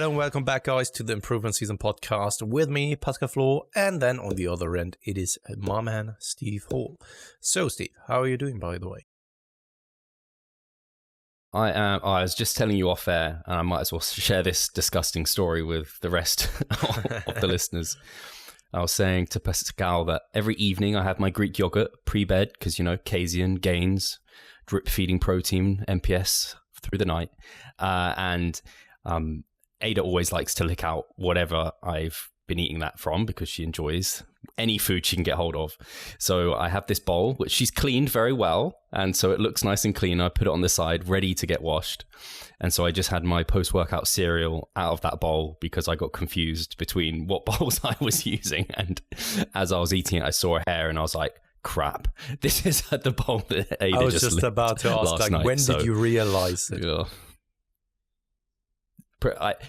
and welcome back, guys, to the Improvement Season podcast with me, Pascal Flo, and then on the other end, it is my man, Steve Hall. So, Steve, how are you doing, by the way? I was just telling you off air, and I might as well share this disgusting story with the rest of the listeners. I was saying to Pascal that every evening I have my Greek yogurt pre-bed because, you know, casein, gains, drip feeding protein, MPS through the night. And Ada always likes to lick out whatever I've been eating that from because she enjoys any food she can get hold of. So I have this bowl, which she's cleaned very well. And so it looks nice and clean. I put it on the side, ready to get washed. And so I just had my post-workout cereal out of that bowl because I got confused between what bowls I was using. And as I was eating it, I saw a hair and I was like, crap, this is the bowl that Ada I was just about to ask, like, night. when did you realize it? Yeah.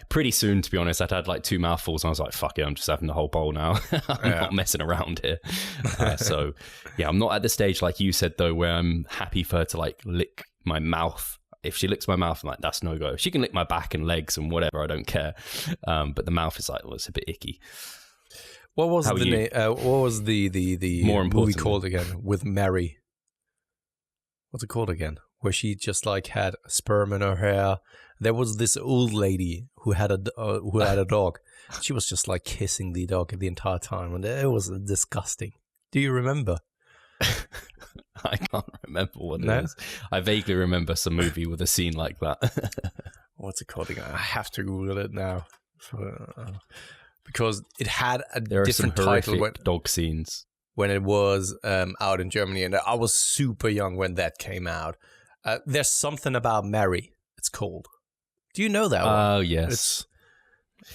Pretty soon, to be honest. I'd had like 2 mouthfuls and I was like, fuck it, I'm just having the whole bowl now. I'm not messing around here. So yeah, I'm not at the stage like you said though, where I'm happy for her to like lick my mouth. If she licks my mouth, I'm like, that's no go. She can lick my back and legs and whatever, I don't care. But the mouth is like, well, it's a bit icky. What was the name? What was the More movie called again with Mary? What's it called again? Where she just like had sperm in her hair. There was this old lady who had a dog. She was just like kissing the dog the entire time, and it was disgusting. Do you remember? I can't remember what it is. I vaguely remember some movie with a scene like that. What's it called again? I have to Google it now. Because it had a different title when dog scenes when it was out in Germany, and I was super young when that came out. There's something about Mary. It's called. Do you know that one? Oh yes,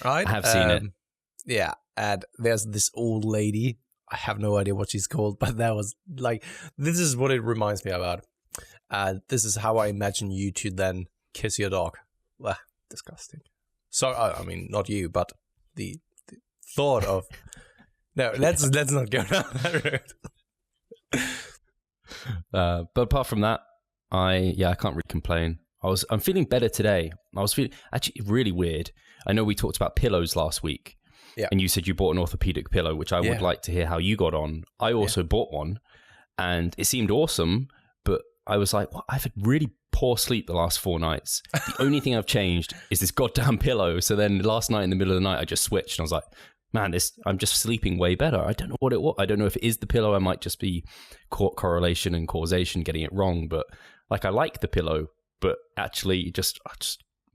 right. I have seen it. Yeah, and there's this old lady. I have no idea what she's called, but that was like, this is what it reminds me about. This is how I imagine you to then kiss your dog. Disgusting. So I mean, not you, but the thought of. No, let's not go down that road. But apart from that, I can't really complain. I'm feeling better today. I was feeling actually really weird. I know we talked about pillows last week. Yeah. And you said you bought an orthopedic pillow, which I would like to hear how you got on. I also bought one and it seemed awesome, but I was like, well, I've had really poor sleep the last 4 nights. The only thing I've changed is this goddamn pillow. So then last night in the middle of the night, I just switched and I was like, man, I'm just sleeping way better. I don't know what it was. I don't know if it is the pillow. I might just be correlation and causation getting it wrong. But like, I like the pillow, but actually it just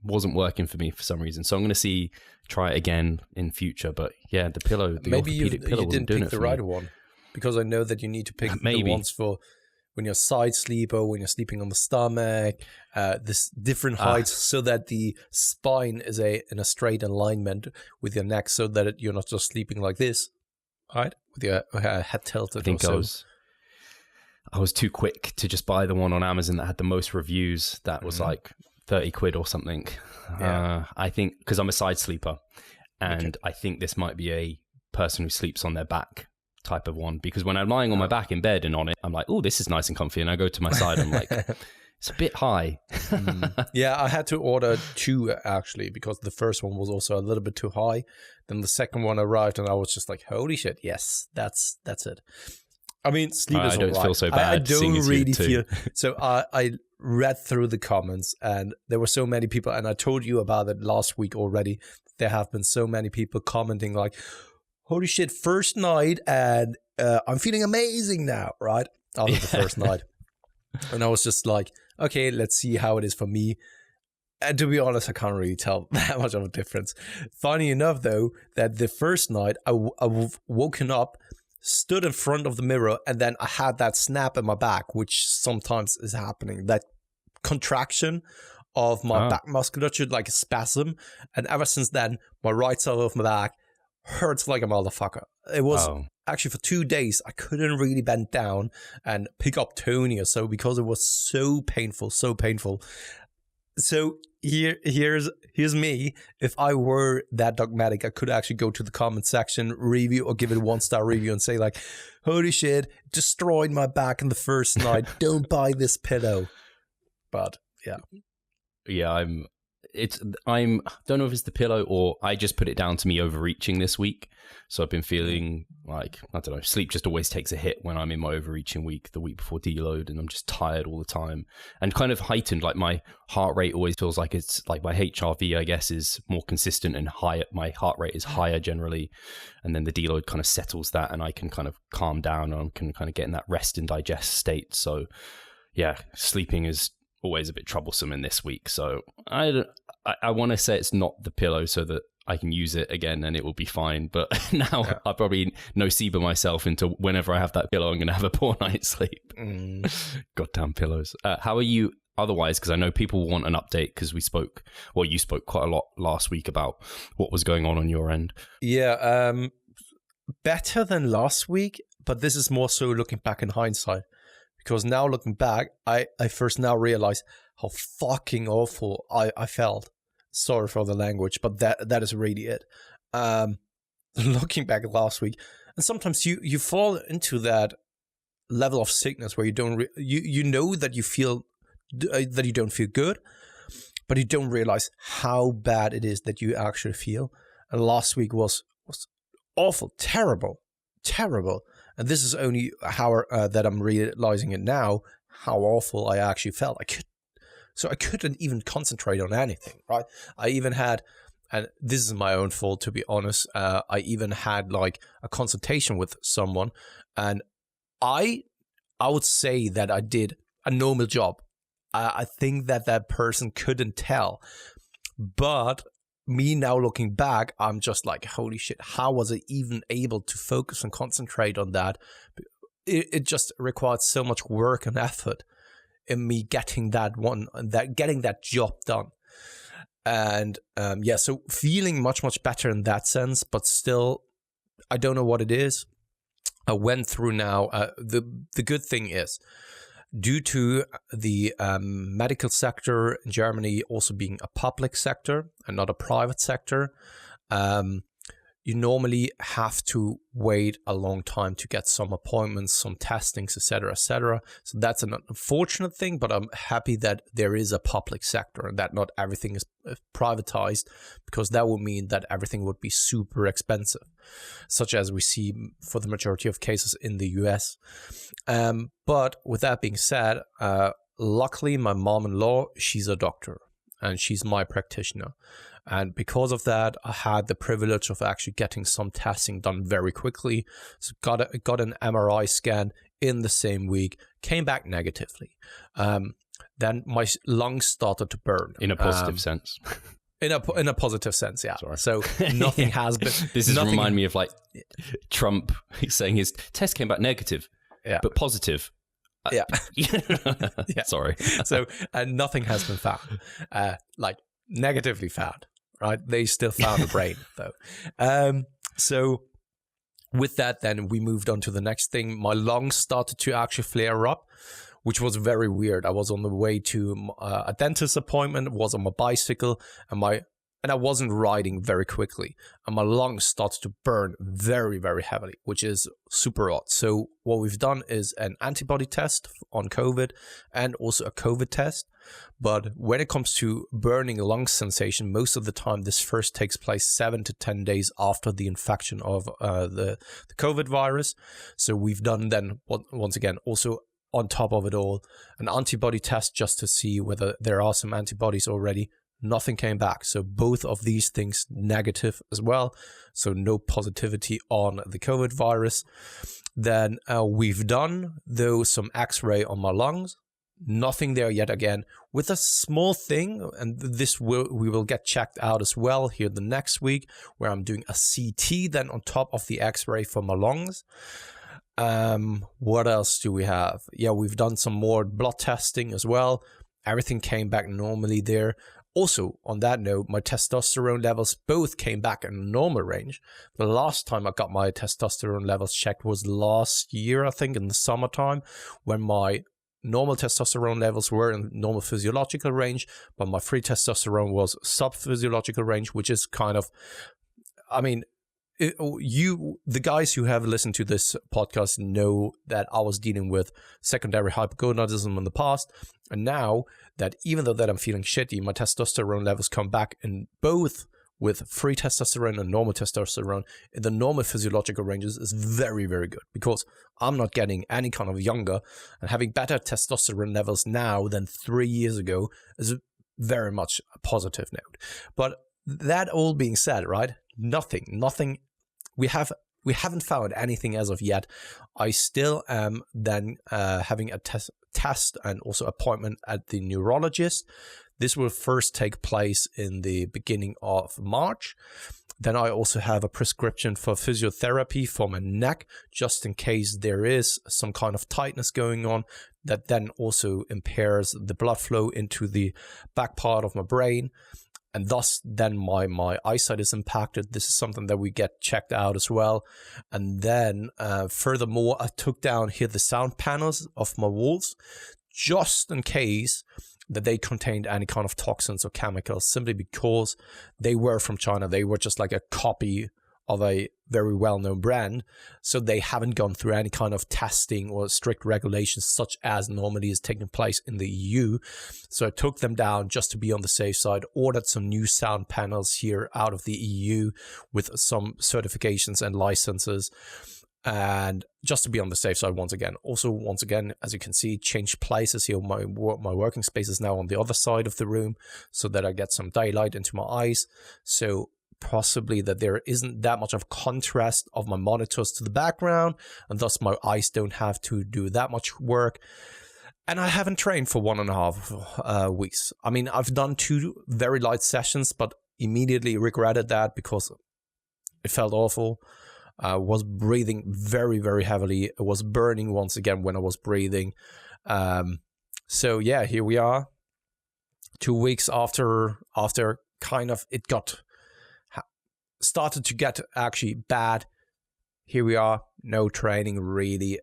wasn't working for me for some reason. So I'm going to try it again in future. But yeah, the pillow, the orthopedic pillow, you didn't pick the right one, because I know that you need to pick the ones for when you're side sleeper, when you're sleeping on the stomach, this different heights, so that the spine is in a straight alignment with your neck, so that you're not just sleeping like this, right, with your head tilted. I think I was too quick to just buy the one on Amazon that had the most reviews. That was like 30 quid or something. Yeah. I think because I'm a side sleeper, and I think this might be a person who sleeps on their back type of one, because when I'm lying on my back in bed and on it, I'm like, oh, this is nice and comfy, and I go to my side, I'm like, it's a bit high. Yeah, I had to order 2 actually, because the first one was also a little bit too high. Then the second one arrived and I was just like, holy shit, yes, that's it. I mean, sleep is I don't feel so bad. I don't really feel. So I read through the comments, and there were so many people, and I told you about it last week already. There have been so many people commenting like, holy shit, first night, and I'm feeling amazing now, right? After the first night. And I was just like, okay, let's see how it is for me. And to be honest, I can't really tell that much of a difference. Funny enough, though, that the first night I've woken up, stood in front of the mirror, and then I had that snap in my back, which sometimes is happening, that contraction of my back musculature, like a spasm. And ever since then, my right side of my back hurts like a motherfucker. It was actually for 2 days, I couldn't really bend down and pick up Tony or so, because it was so painful, so painful. So here's me. If I were that dogmatic, I could actually go to the comment section, review, or give it a 1-star review and say like, holy shit, destroyed my back in the first night. Don't buy this pillow. But yeah. Yeah, I don't know if it's the pillow or I just put it down to me overreaching this week. So I've been feeling like, I don't know, sleep just always takes a hit when I'm in my overreaching week, the week before deload, and I'm just tired all the time and kind of heightened. Like my heart rate always feels like it's like my HRV, I guess, is more consistent and higher. My heart rate is higher generally. And then the deload kind of settles that and I can kind of calm down and I can kind of get in that rest and digest state. So yeah, sleeping is always a bit troublesome in this week. So I want to say it's not the pillow so that I can use it again and it will be fine. But now I probably nocebo myself into whenever I have that pillow, I'm going to have a poor night's sleep. Goddamn pillows. How are you otherwise? Because I know people want an update because you spoke quite a lot last week about what was going on your end. Yeah, better than last week, but this is more so looking back in hindsight. Because now looking back, I first now realize how fucking awful I felt. Sorry for the language, but that is really it. Looking back last week, and sometimes you fall into that level of sickness where you don't you know that you feel that you don't feel good, but you don't realize how bad it is that you actually feel. And last week was awful, terrible. And this is only how that I'm realizing it now, how awful I actually felt. I couldn't even concentrate on anything, right? I even had, and this is my own fault to be honest, I even had like a consultation with someone, and I would say that I did a normal job. I think that person couldn't tell, but me now looking back, I'm just like, holy shit, how was I even able to focus and concentrate on that? It just required so much work and effort in me getting getting that job done. And so feeling much better in that sense, but still, I don't know what it is. I went through now. The good thing is, due to the medical sector in Germany also being a public sector and not a private sector, you normally have to wait a long time to get some appointments, some testings, etc., etc. So that's an unfortunate thing, but I'm happy that there is a public sector and that not everything is privatized, because that would mean that everything would be super expensive, such as we see for the majority of cases in the US. But with that being said, luckily my mom-in-law, she's a doctor and she's my practitioner. And because of that, I had the privilege of actually getting some testing done very quickly. So got an MRI scan in the same week, came back negatively. Then my lungs started to burn. In a positive sense. In a positive sense, yeah. Sorry. So nothing has been... This is remind me of like Trump saying his test came back negative, but positive. Yeah. Yeah. Sorry. So nothing has been found. Like negatively found. Right, they still found a brain though. So with that, then we moved on to the next thing. My lungs started to actually flare up, which was very weird. I was on the way to a dentist appointment, was on my bicycle, and I wasn't riding very quickly, and my lungs started to burn very, very heavily, which is super odd. So what we've done is an antibody test on COVID and also a COVID test. But when it comes to burning lung sensation, most of the time this first takes place 7 to 10 days after the infection of the COVID virus. So we've done then, once again, also on top of it all, an antibody test just to see whether there are some antibodies already. Nothing came back. So both of these things negative as well. So no positivity on the COVID virus. Then we've done, though, some x-ray on my lungs. Nothing there yet again, with a small thing, and we will get checked out as well here the next week, where I'm doing a CT then on top of the x-ray for my lungs. What else do we have? Yeah, we've done some more blood testing as well. Everything came back normally there. Also, on that note, my testosterone levels both came back in a normal range. The last time I got my testosterone levels checked was last year, I think, in the summertime, when my normal testosterone levels were in normal physiological range, but my free testosterone was sub-physiological range, which is kind of, I mean, the guys who have listened to this podcast know that I was dealing with secondary hypogonadism in the past, and now that even though that I'm feeling shitty, my testosterone levels come back in both with free testosterone and normal testosterone in the normal physiological ranges is very, very good, because I'm not getting any kind of younger, and having better testosterone levels now than 3 years ago is very much a positive note. But that all being said, right? Nothing. We haven't found anything as of yet. I still am then having a test and also appointment at the neurologist. This will first take place in the beginning of March. Then I also have a prescription for physiotherapy for my neck, just in case there is some kind of tightness going on that then also impairs the blood flow into the back part of my brain. And thus then my eyesight is impacted. This is something that we get checked out as well. And then furthermore, I took down here the sound panels of my walls, just in case that they contained any kind of toxins or chemicals, simply because they were from China. They were just like a copy of a very well-known brand, so they haven't gone through any kind of testing or strict regulations such as normally is taking place in the EU. So I took them down just to be on the safe side, ordered some new sound panels here out of the EU with some certifications and licenses, and just to be on the safe side once again. Also, once again, as you can see, changed places here. My working space is now on the other side of the room so that I get some daylight into my eyes. So possibly that there isn't that much of contrast of my monitors to the background, and thus my eyes don't have to do that much work. And I haven't trained for 1.5 weeks. I mean, I've done 2 very light sessions, but immediately regretted that because it felt awful. I was breathing very, very heavily. It was burning once again when I was breathing. So yeah, here we are. 2 weeks after kind of it started to get actually bad. Here we are, no training really,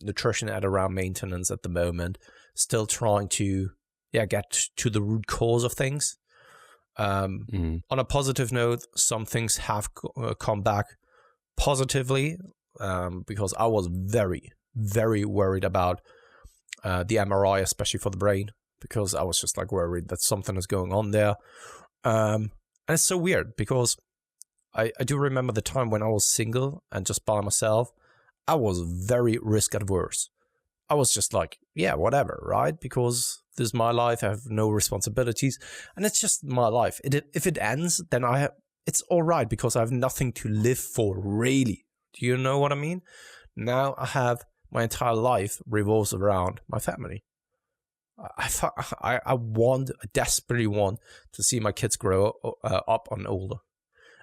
nutrition at around maintenance at the moment. Still trying to get to the root cause of things. On a positive note, some things have come back positively, because I was very, very worried about the MRI, especially for the brain, because I was just like worried that something is going on there. And it's so weird because I do remember the time when I was single and just by myself. I was very risk adverse. I was just like, yeah, whatever, right? Because this is my life. I have no responsibilities, and it's just my life. If it ends, then it's all right because I have nothing to live for, really. Do you know what I mean? Now I have my entire life revolves around my family. I desperately want to see my kids grow up and older.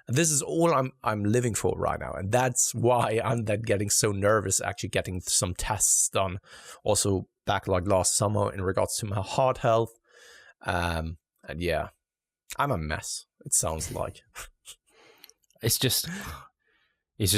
And this is all I'm living for right now. And that's why I'm then getting so nervous actually getting some tests done. Also back like last summer in regards to my heart health. And yeah, I'm a mess, it sounds like. It's just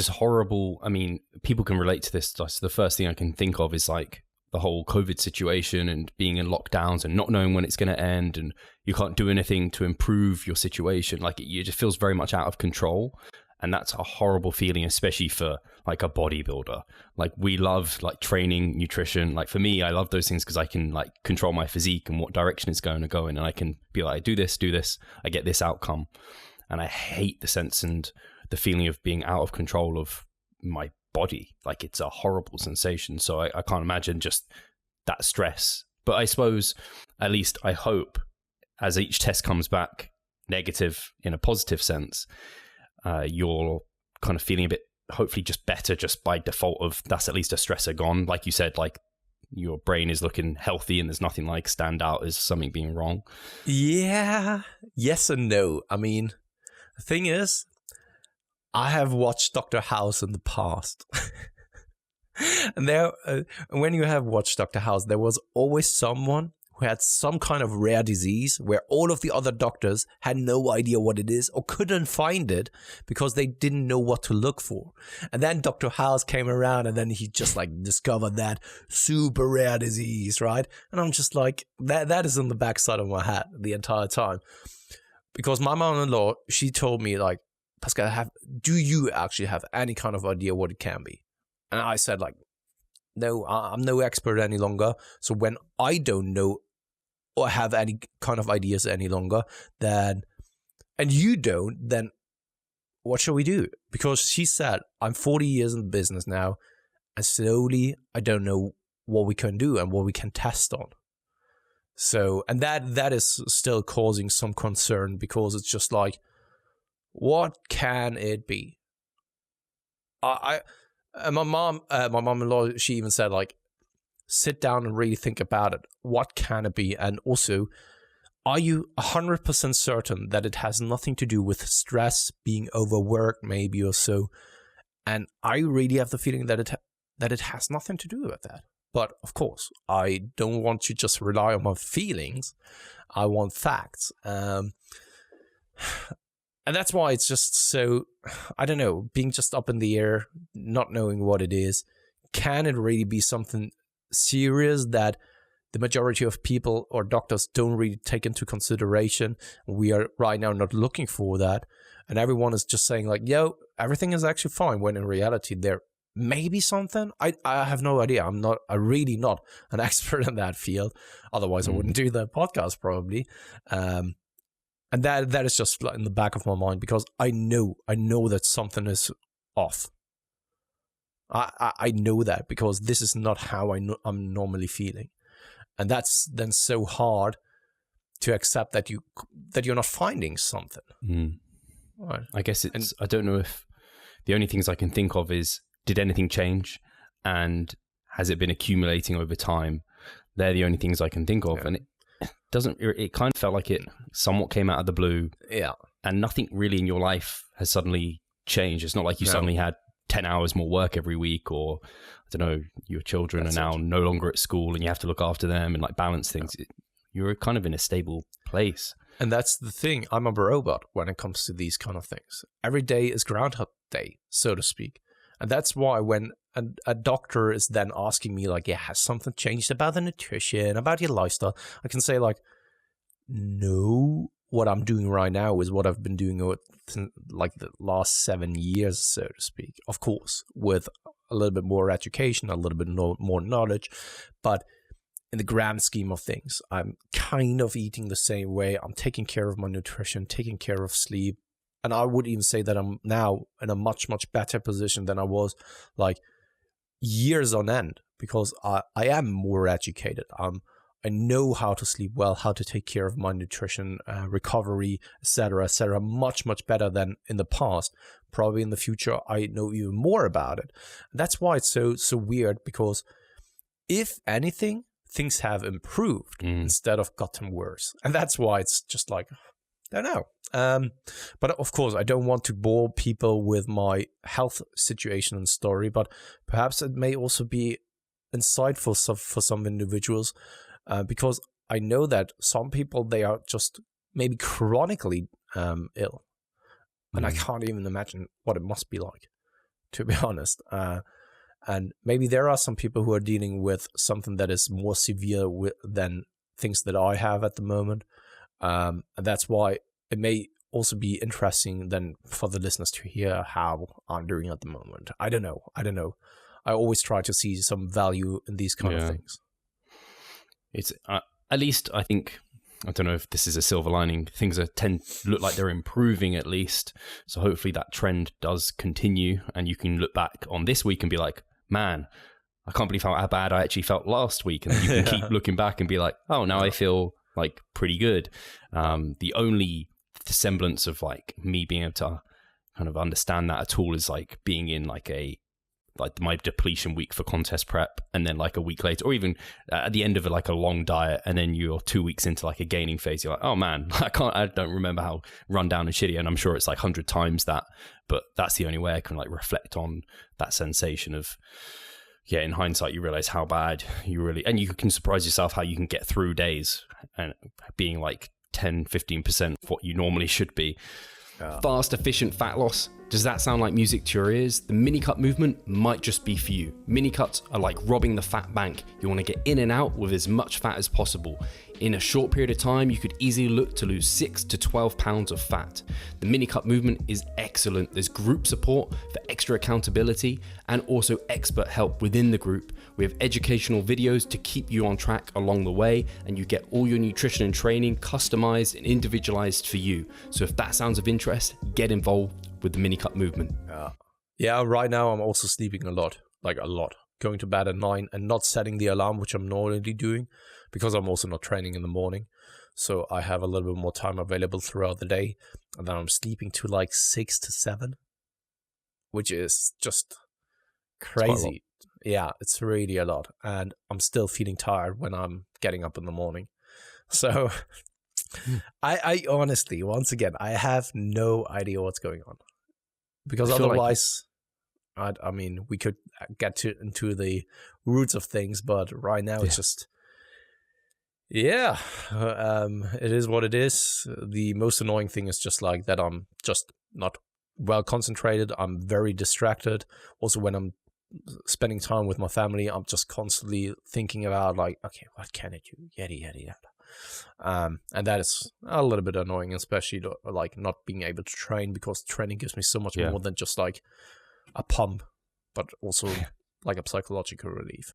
horrible. I mean, people can relate to this. So the first thing I can think of is like the whole COVID situation and being in lockdowns and not knowing when it's going to end, and you can't do anything to improve your situation. Like it just feels very much out of control. And that's a horrible feeling, especially for like a bodybuilder. Like we love like training, nutrition. Like for me, I love those things because I can like control my physique and what direction it's going to go in. And I can be like, do this, I get this outcome. And I hate the sense and the feeling of being out of control of my body. Like it's a horrible sensation. So I can't imagine just that stress. But I suppose, at least I hope, as each test comes back negative in a positive sense, you're kind of feeling a bit, hopefully just better just by default of that's at least a stressor gone. Like you said, like your brain is looking healthy and there's nothing like stand out as something being wrong. Yeah, yes and no. I mean, the thing is, I have watched Dr. House in the past. And there, when you have watched Dr. House, there was always someone who had some kind of rare disease where all of the other doctors had no idea what it is or couldn't find it because they didn't know what to look for. And then Dr. House came around and then he just like discovered that super rare disease, right? And I'm just like, that is in the backside of my head the entire time. Because my mom-in-law, she told me like, Pascal, do you actually have any kind of idea what it can be? And I said, like, no, I'm no expert any longer. So when I don't know or have any kind of ideas any longer, then, and you don't, then what shall we do? Because she said, I'm 40 years in the business now, and slowly I don't know what we can do and what we can test on. So, and that is still causing some concern, because it's just like, what can it be? My mom-in-law, she even said, like, sit down and really think about it. What can it be? And also, are you 100% certain that it has nothing to do with stress, being overworked maybe or so? And I really have the feeling that it has nothing to do with that. But of course, I don't want to just rely on my feelings. I want facts. And that's why it's just so, I don't know, being just up in the air, not knowing what it is. Can it really be something serious that the majority of people or doctors don't really take into consideration? We are right now not looking for that. And everyone is just saying, like, yo, everything is actually fine, when in reality there may be something. I have no idea. I'm really not an expert in that field. Otherwise I wouldn't do the podcast probably. And that is just in the back of my mind, because I know that something is off. I know that, because this is not how I'm normally feeling. And that's then so hard to accept that you're not finding something. Right. I guess I don't know if the only things I can think of is, did anything change, and has it been accumulating over time? They're the only things I can think of. Yeah. And it kind of felt like it somewhat came out of the blue. Yeah. And nothing really in your life has suddenly changed. It's not like you suddenly had 10 hours more work every week, or I don't know, your children are now no longer at school and you have to look after them and like balance things. You're kind of in a stable place. And that's the thing. I'm a robot when it comes to these kind of things. Every day is Groundhog Day, so to speak. And that's why when a doctor is then asking me, like, yeah, has something changed about the nutrition, about your lifestyle? I can say, like, no, what I'm doing right now is what I've been doing like the last 7 years, so to speak. Of course, with a little bit more education, a little bit more knowledge. But in the grand scheme of things, I'm kind of eating the same way. I'm taking care of my nutrition, taking care of sleep. And I would even say that I'm now in a much, much better position than I was like years on end, because I am more educated. I know how to sleep well, how to take care of my nutrition, recovery, etc., much, much better than in the past. Probably in the future, I know even more about it. And that's why it's so weird, because if anything, things have improved instead of gotten worse. And that's why it's just like, I don't know. But of course, I don't want to bore people with my health situation and story, but perhaps it may also be insightful for some individuals, because I know that some people, they are just maybe chronically ill. And I can't even imagine what it must be like, to be honest. And maybe there are some people who are dealing with something that is more severe than things that I have at the moment. And that's why it may also be interesting then for the listeners to hear how I'm doing at the moment. I don't know. I always try to see some value in these kind of things. It's at least, I think, I don't know if this is a silver lining. Things look like they're improving at least. So hopefully that trend does continue, and you can look back on this week and be like, man, I can't believe how bad I actually felt last week. And you can keep looking back and be like, oh, now I feel like pretty good. The only semblance of like me being able to kind of understand that at all is like being in like my depletion week for contest prep, and then like a week later, or even at the end of like a long diet, and then you're 2 weeks into like a gaining phase, you're like, oh man, I don't remember how run down and shitty, and I'm sure it's like 100 times that, but that's the only way I can like reflect on that sensation of, yeah, in hindsight, you realize how bad you really, and you can surprise yourself how you can get through days and being like 10-15% what you normally should be. Fast, efficient fat loss Does that sound like music to your ears? The mini cut movement might just be for you. Mini cuts are like robbing the fat bank. You want to get in and out with as much fat as possible. In a short period of time, you could easily look to lose 6 to 12 pounds of fat. The mini cut movement is excellent. There's group support for extra accountability and also expert help within the group. We have educational videos to keep you on track along the way, and you get all your nutrition and training customized and individualized for you. So if that sounds of interest, get involved with the mini cut movement. Yeah, right now I'm also sleeping a lot. Going to bed at 9 and not setting the alarm, which I'm normally doing, because I'm also not training in the morning. So I have a little bit more time available throughout the day. And then I'm sleeping to like 6 to 7, which is just crazy. Yeah, it's really a lot. And I'm still feeling tired when I'm getting up in the morning. So I honestly, once again, I have no idea what's going on. Because otherwise, I mean, we could get into the roots of things, but right now it's just, it is what it is. The most annoying thing is just like that I'm just not well concentrated. I'm very distracted. Also, when I'm spending time with my family, I'm just constantly thinking about like, okay, what can I do? Yada, yada, yada. And that is a little bit annoying, especially like not being able to train, because training gives me so much more than just like a pump, but also like a psychological relief.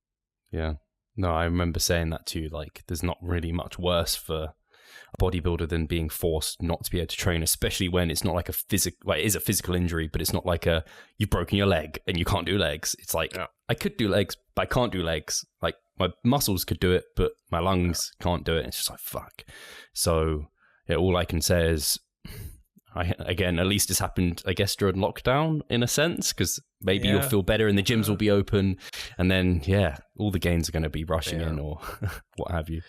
Yeah. No, I remember saying that too. Like, there's not really much worse for a bodybuilder than being forced not to be able to train, especially when it's not like a physical, like it is a physical injury, but it's not like you've broken your leg and you can't do legs. It's like, I could do legs, but I can't do legs. Like, my muscles could do it, but my lungs can't do it. It's just like, fuck. So yeah, all I can say is, again, at least it's happened, I guess, during lockdown in a sense, because maybe you'll feel better and the gyms will be open, and then all the gains are going to be rushing in or what have you.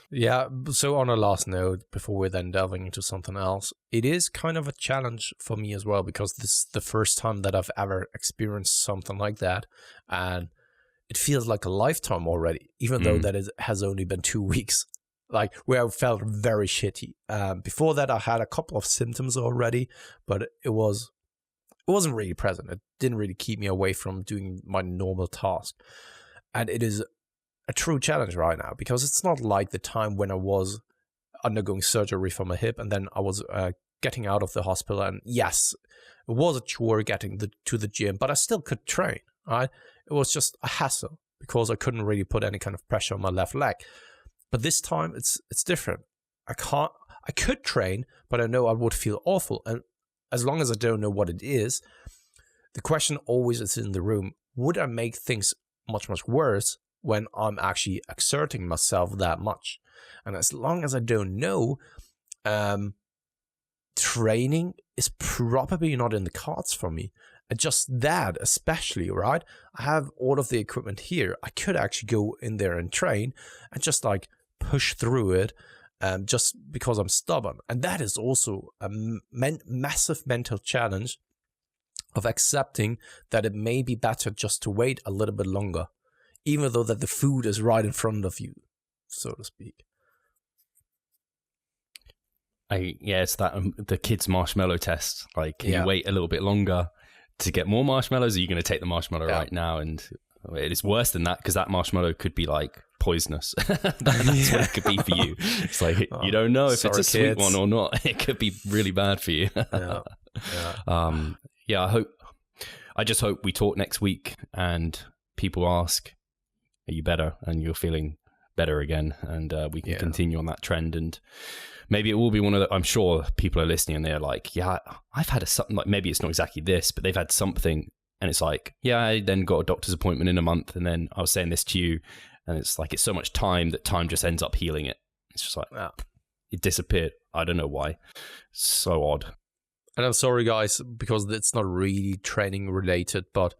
Yeah. So on a last note, before we're then delving into something else, it is kind of a challenge for me as well, because this is the first time that I've ever experienced something like that, and it feels like a lifetime already, even though that it has only been 2 weeks. Like, where I felt very shitty. Before that, I had a couple of symptoms already, but it wasn't really present. It didn't really keep me away from doing my normal task. And it is a true challenge right now, because it's not like the time when I was undergoing surgery for my hip, and then I was getting out of the hospital. And yes, it was a chore getting to the gym, but I still could train. Right? It was just a hassle because I couldn't really put any kind of pressure on my left leg. But this time it's different. I could train, but I know I would feel awful. And as long as I don't know what it is, the question always is in the room, would I make things much, much worse when I'm actually exerting myself that much? And as long as I don't know, training is probably not in the cards for me. And just that, especially, right? I have all of the equipment here. I could actually go in there and train and just like push through it, just because I'm stubborn. And that is also a massive mental challenge of accepting that it may be better just to wait a little bit longer, even though that the food is right in front of you, so to speak. It's that the kids' marshmallow test. Like, can you wait a little bit longer to get more marshmallows? Or are you going to take the marshmallow right now? And it is worse than that, because that marshmallow could be like poisonous. That's what it could be for you. It's like, you don't know if it's a sweet one or not. It could be really bad for you. I just hope we talk next week and people ask, are you better? And you're feeling better again, and we can continue on that trend. And maybe it will be one of the, I'm sure people are listening and they're like, I've had something, like, maybe it's not exactly this, but they've had something, and it's like, I then got a doctor's appointment in a month, and then I was saying this to you, and it's like, it's so much time that time just ends up healing it. It's just like, it disappeared. I don't know why. So odd. And I'm sorry, guys, because it's not really training related, but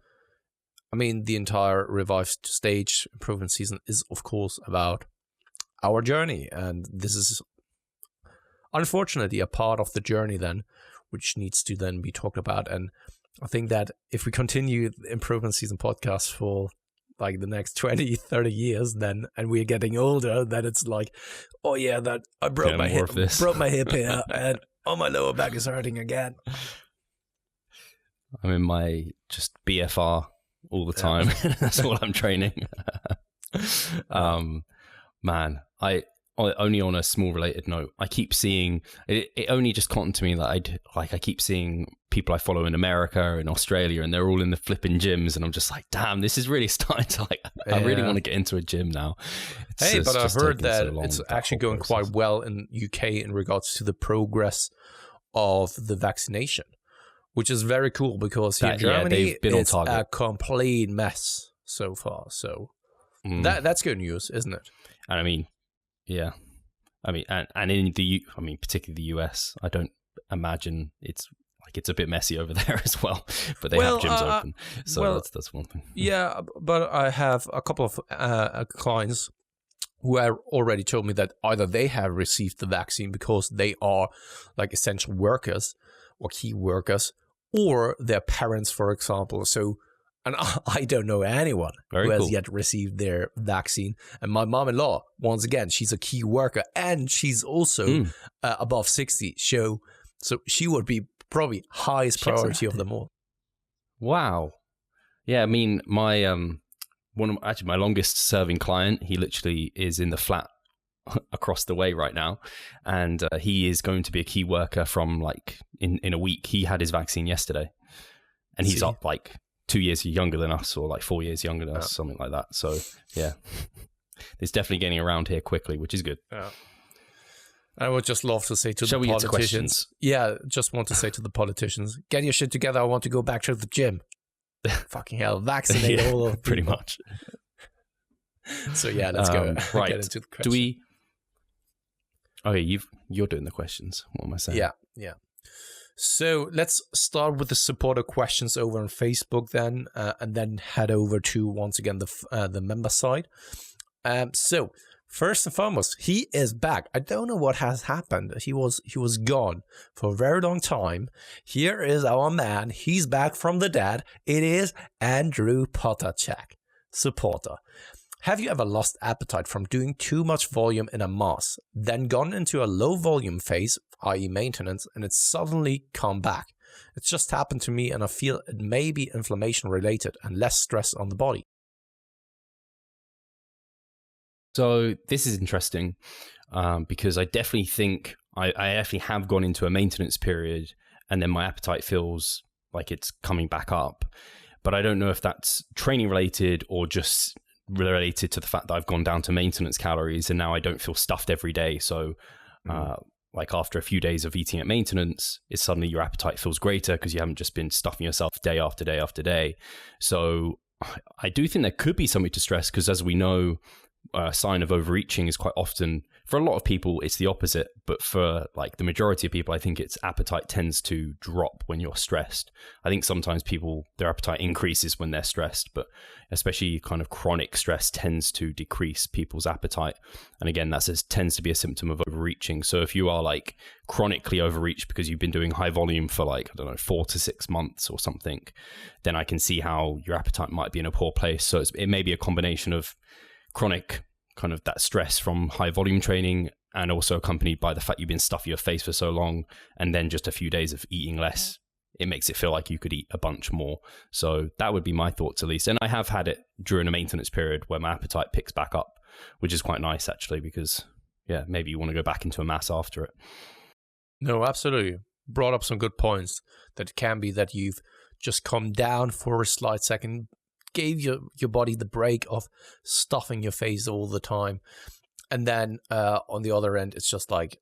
I mean, the entire Revived Stage improvement season is, of course, about our journey. And this is, unfortunately, a part of the journey then, which needs to then be talked about. And I think that if we continue the improvement season podcast for like the next 20, 30 years then, and we're getting older, then it's like, oh yeah, that I broke my hip here, and oh, my lower back is hurting again. I'm in my just BFR all the time. That's all I'm training. Man, I only on a small related note, I keep seeing it only just cottoned to me that I keep seeing people I follow in America and Australia, and they're all in the flipping gyms, and I'm just like, damn, this is really starting to I really want to get into a gym now. But I heard that it's actually going quite well in UK in regards to the progress of the vaccination, which is very cool because here in Germany it's a complete mess so far. So that's good news, isn't it? And I mean, yeah, I mean, and in particularly the US, I don't imagine it's a bit messy over there as well. But they have gyms open, so that's one thing. Yeah, but I have a couple of clients who have already told me that either they have received the vaccine because they are like essential workers or key workers, or their parents, for example. So. And I don't know anyone who has yet received their vaccine. And my mom-in-law, once again, she's a key worker, and she's also above 60. So she would be probably highest priority of them all. Wow. Yeah, I mean, my my longest serving client, he literally is in the flat across the way right now, and he is going to be a key worker from like in a week. He had his vaccine yesterday, and he's up like 2 years younger than us, or like 4 years younger than us, something like that. So yeah, it's definitely getting around here quickly, which is good. Yeah. I would just love to say to the politicians, just want to say to the politicians, get your shit together. I want to go back to the gym. Fucking hell, vaccinate all of people. Pretty much. So yeah, let's go right. Get into the questions. Do we? Okay, you're doing the questions. What am I saying? Yeah. So let's start with the supporter questions over on Facebook then, and then head over to, once again, the member side. So first and foremost, he is back. I don't know what has happened. He was gone for a very long time. Here is our man. He's back from the dead. It is Andrew Potterchak, supporter. Have you ever lost appetite from doing too much volume in a mass, then gone into a low volume phase, i.e. maintenance, and it's suddenly come back? It's just happened to me, and I feel it may be inflammation related and less stress on the body. So this is interesting because I definitely think I actually have gone into a maintenance period, and then my appetite feels like it's coming back up. But I don't know if that's training related or just related to the fact that I've gone down to maintenance calories and now I don't feel stuffed every day. So like after a few days of eating at maintenance, it's suddenly your appetite feels greater because you haven't just been stuffing yourself day after day after day. So I do think there could be something to stress, because as we know, a sign of overreaching is quite often, for a lot of people, it's the opposite. But for like the majority of people, I think its appetite tends to drop when you're stressed. I think sometimes their appetite increases when they're stressed, but especially kind of chronic stress tends to decrease people's appetite. And again, that tends to be a symptom of overreaching. So if you are like chronically overreached because you've been doing high volume for like, 4 to 6 months or something, then I can see how your appetite might be in a poor place. So it may be a combination of chronic kind of that stress from high volume training, and also accompanied by the fact you've been stuffing your face for so long, and then just a few days of eating less, it makes it feel like you could eat a bunch more. So that would be my thoughts, at least. And I have had it during a maintenance period where my appetite picks back up, which is quite nice actually, because maybe you want to go back into a mass after it. No, absolutely. Brought up some good points. That it can be that you've just come down for a slight second, gave your body the break of stuffing your face all the time, and then on the other end, it's just like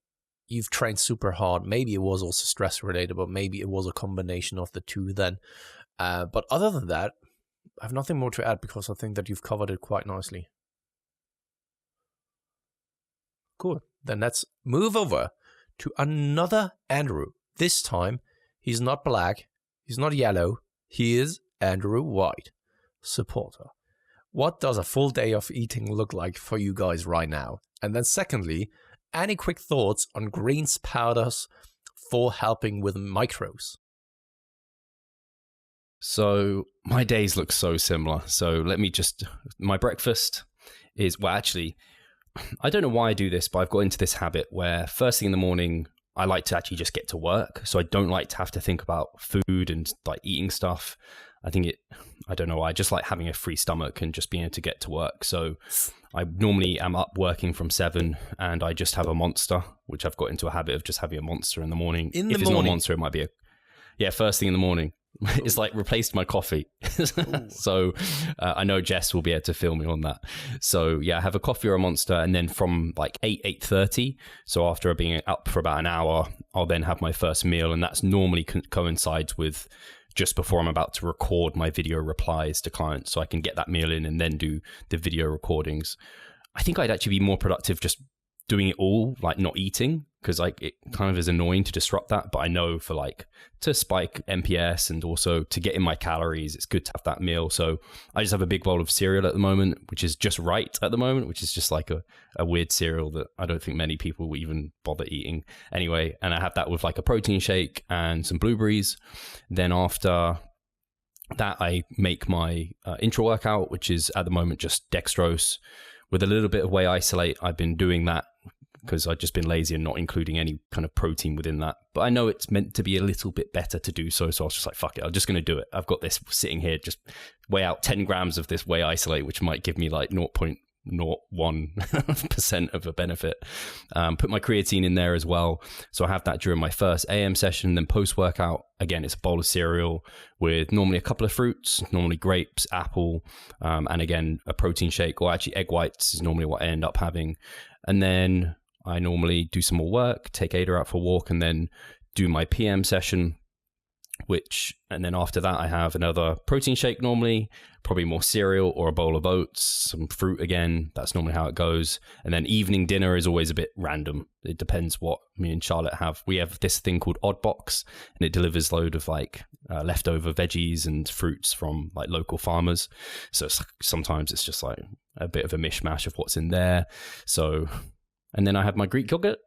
you've trained super hard. Maybe it was also stress related, but maybe it was a combination of the two then. But other than that, I have nothing more to add, because I think that you've covered it quite nicely. Cool. Then let's move over to another Andrew. This time, he's not black, he's not yellow, he is Andrew White, supporter. What does a full day of eating look like for you guys right now? And then secondly, any quick thoughts on greens powders for helping with macros? So my days look so similar. So my breakfast is, well, actually, I don't know why I do this, but I've got into this habit where first thing in the morning, I like to actually just get to work. So I don't like to have to think about food and like eating stuff. I don't know why. I just like having a free stomach and just being able to get to work. So I normally am up working from 7 and I just have a Monster, which I've got into a habit of just having a Monster in the morning. If it's not a Monster, it might be first thing in the morning. It's like replaced my coffee. So I know Jess will be able to fill me on that. So yeah, I have a coffee or a Monster, and then from like 8:30, so after being up for about an hour, I'll then have my first meal, and that's normally coincides with just before I'm about to record my video replies to clients, so I can get that meal in and then do the video recordings. I think I'd actually be more productive just doing it all, like not eating, because like it kind of is annoying to disrupt that. But I know for like to spike MPS and also to get in my calories, it's good to have that meal. So I just have a big bowl of cereal at the moment, which is just right at the moment, which is just like a weird cereal that I don't think many people will even bother eating anyway. And I have that with like a protein shake and some blueberries. Then after that, I make my intra workout, which is at the moment just dextrose with a little bit of whey isolate. I've been doing that because I've just been lazy and not including any kind of protein within that. But I know it's meant to be a little bit better to do so. So I was just like, fuck it, I'm just going to do it. I've got this sitting here, just weigh out 10 grams of this whey isolate, which might give me like 0.01% of a benefit. Put my creatine in there as well. So I have that during my first AM session. Then post-workout, again, it's a bowl of cereal with normally a couple of fruits, normally grapes, apple, and again, a protein shake, or actually egg whites is normally what I end up having. And then I normally do some more work, take Ada out for a walk, and then do my PM session, and then after that, I have another protein shake normally, probably more cereal or a bowl of oats, some fruit again. That's normally how it goes. And then evening dinner is always a bit random. It depends what me and Charlotte have. We have this thing called Odd Box, and it delivers a load of like leftover veggies and fruits from like local farmers. So sometimes it's just like a bit of a mishmash of what's in there. So, and then I have my Greek yogurt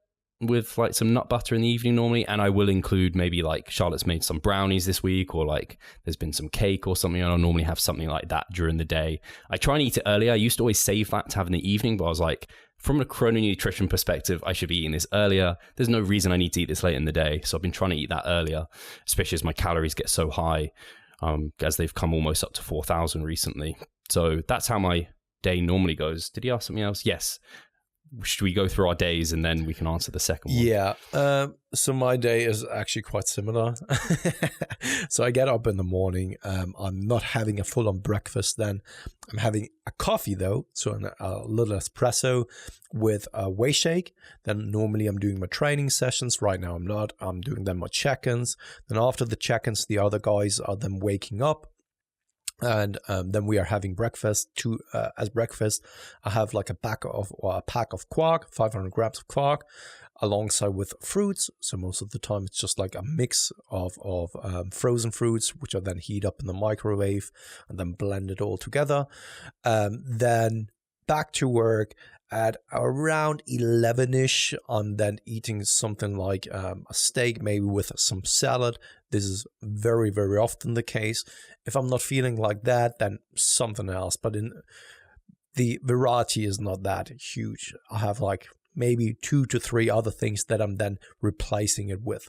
with like some nut butter in the evening normally, and I will include maybe like Charlotte's made some brownies this week, or like there's been some cake or something, and I'll normally have something like that during the day. I try and eat it earlier. I used to always save that to have in the evening, but I was like, from a chrononutrition perspective, I should be eating this earlier. There's no reason I need to eat this late in the day, so I've been trying to eat that earlier, especially as my calories get so high, as they've come almost up to 4,000 recently. So that's how my day normally goes. Did you ask something else? Yes. Should we go through our days and then we can answer the second one? Yeah. So my day is actually quite similar. So I get up in the morning. I'm not having a full-on breakfast then. I'm having a coffee though. So a little espresso with a whey shake. Then normally I'm doing my training sessions. Right now I'm not. I'm doing then my check-ins. Then after the check-ins, the other guys are then waking up. And then we are having breakfast. As breakfast, I have like a pack of quark, 500 grams of quark, alongside with fruits. So most of the time, it's just like a mix of frozen fruits, which are then heat up in the microwave and then blend it all together. Then back to work at around 11ish. I'm then eating something like a steak, maybe with some salad. This is very, very often the case. If I'm not feeling like that, then something else. But the variety is not that huge. I have like maybe 2 to 3 other things that I'm then replacing it with.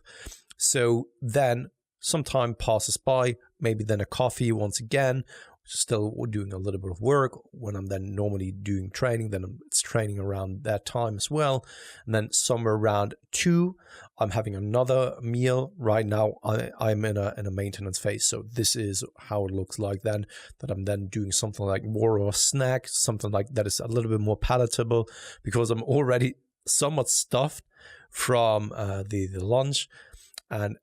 So then some time passes by, maybe then a coffee once again. Still doing a little bit of work. When I'm then normally doing training, then it's training around that time as well. And then somewhere around 2, I'm having another meal. Right now, I'm in a maintenance phase. So this is how it looks like then, that I'm then doing something like more of a snack, something like that is a little bit more palatable, because I'm already somewhat stuffed from the lunch. And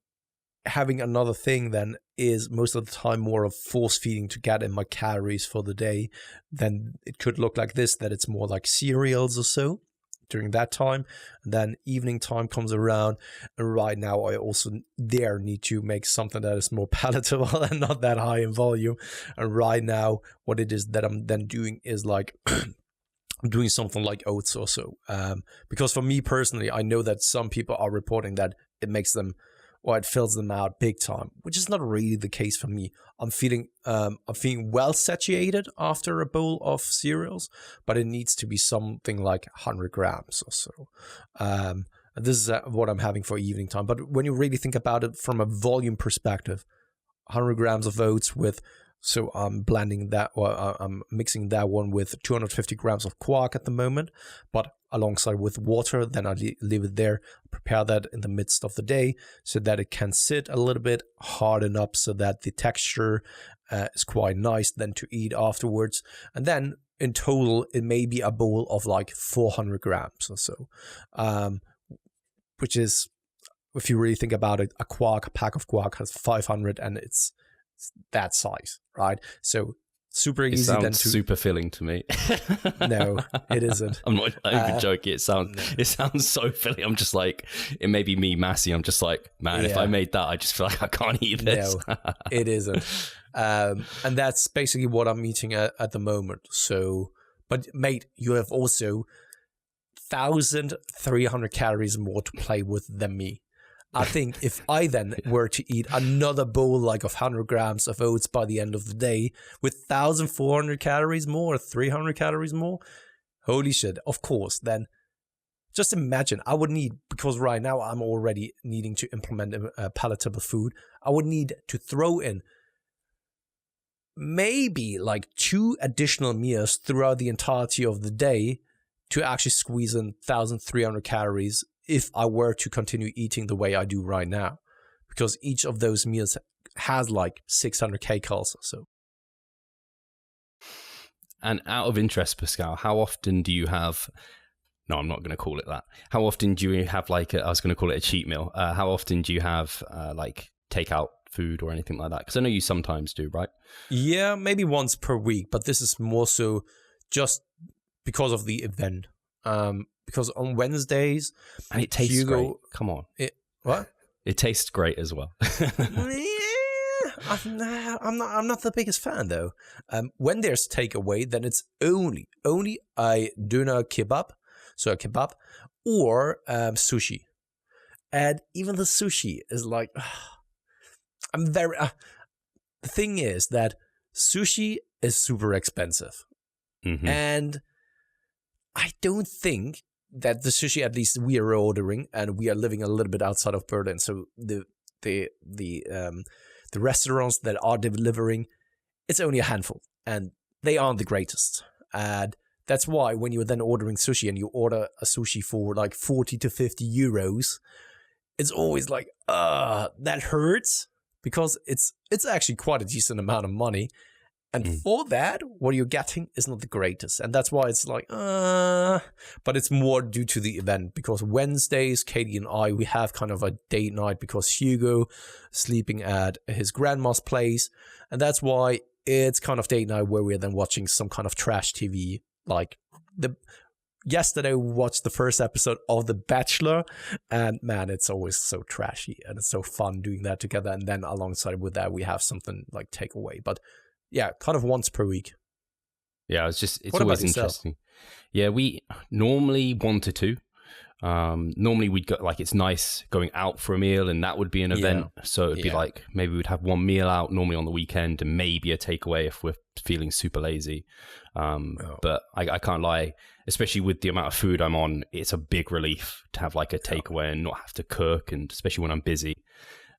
having another thing then is most of the time more of force feeding to get in my calories for the day. Then it could look like this, that it's more like cereals or so during that time. And then evening time comes around, and right now I also need to make something that is more palatable and not that high in volume. And right now what it is that I'm then doing is like I'm doing something like oats also, because for me personally, I know that some people are reporting that it makes them, or it fills them out big time, which is not really the case for me. I'm feeling well satiated after a bowl of cereals, but it needs to be something like 100 grams or so. And this is what I'm having for evening time. But when you really think about it from a volume perspective, 100 grams of oats with, so I'm blending that, or I'm mixing that one with 250 grams of quark at the moment, but alongside with water, then I leave it there, prepare that in the midst of the day so that it can sit a little bit, harden up so that the texture is quite nice then to eat afterwards. And then in total, it may be a bowl of like 400 grams or so, which is, if you really think about it, a pack of quark has 500 and it's that size, right? So super easy. It sounds then to super filling to me. No, it isn't. I'm not even joking. It sounds so filling. I'm just like, it may be me, Massey. I'm just like, man, if I made that, I just feel like I can't eat this. No, it isn't. And that's basically what I'm eating at the moment. So, but mate, you have also 1,300 calories more to play with than me. I think if I then were to eat another bowl like of 100 grams of oats by the end of the day with 1,400 calories more, 300 calories more, holy shit, of course, then just imagine I would need, because right now I'm already needing to implement a palatable food, I would need to throw in maybe like 2 additional meals throughout the entirety of the day to actually squeeze in 1,300 calories if I were to continue eating the way I do right now, because each of those meals has like 600 kcals or so. And out of interest, Pascal, how often do you have, no, I'm not going to call it that. How often do you have like, I was going to call it a cheat meal. How often do you have like takeout food or anything like that? Because I know you sometimes do, right? Yeah, maybe once per week, but this is more so just because of the event. Because on Wednesdays, and it tastes great. Come on, what? It tastes great as well. Yeah, I'm not the biggest fan though. When there's takeaway, then it's only a doner kebab, so a kebab, or sushi, and even the sushi is like, I'm very. The thing is that sushi is super expensive, and I don't think that the sushi, at least we are ordering, and we are living a little bit outside of Berlin, so the restaurants that are delivering, it's only a handful, and they aren't the greatest. And that's why when you're then ordering sushi and you order a sushi for like 40 to 50 euros, it's always like, that hurts, because it's actually quite a decent amount of money. And for that, what you're getting is not the greatest. And that's why it's like, but it's more due to the event, because Wednesdays, Katie and I, we have kind of a date night because Hugo sleeping at his grandma's place. And that's why it's kind of date night where we're then watching some kind of trash TV. Like yesterday we watched the first episode of The Bachelor, and man, it's always so trashy and it's so fun doing that together. And then alongside with that, we have something like takeaway. But yeah, kind of once per week. Yeah, it's What always about yourself? interesting. Yeah, we normally 1 to 2. Normally we'd go, like, it's nice going out for a meal, and that would be an event. So it'd be like, maybe we'd have 1 meal out normally on the weekend, and maybe a takeaway if we're feeling super lazy. But I can't lie, especially with the amount of food I'm on, it's a big relief to have like a takeaway and not have to cook, and especially when I'm busy.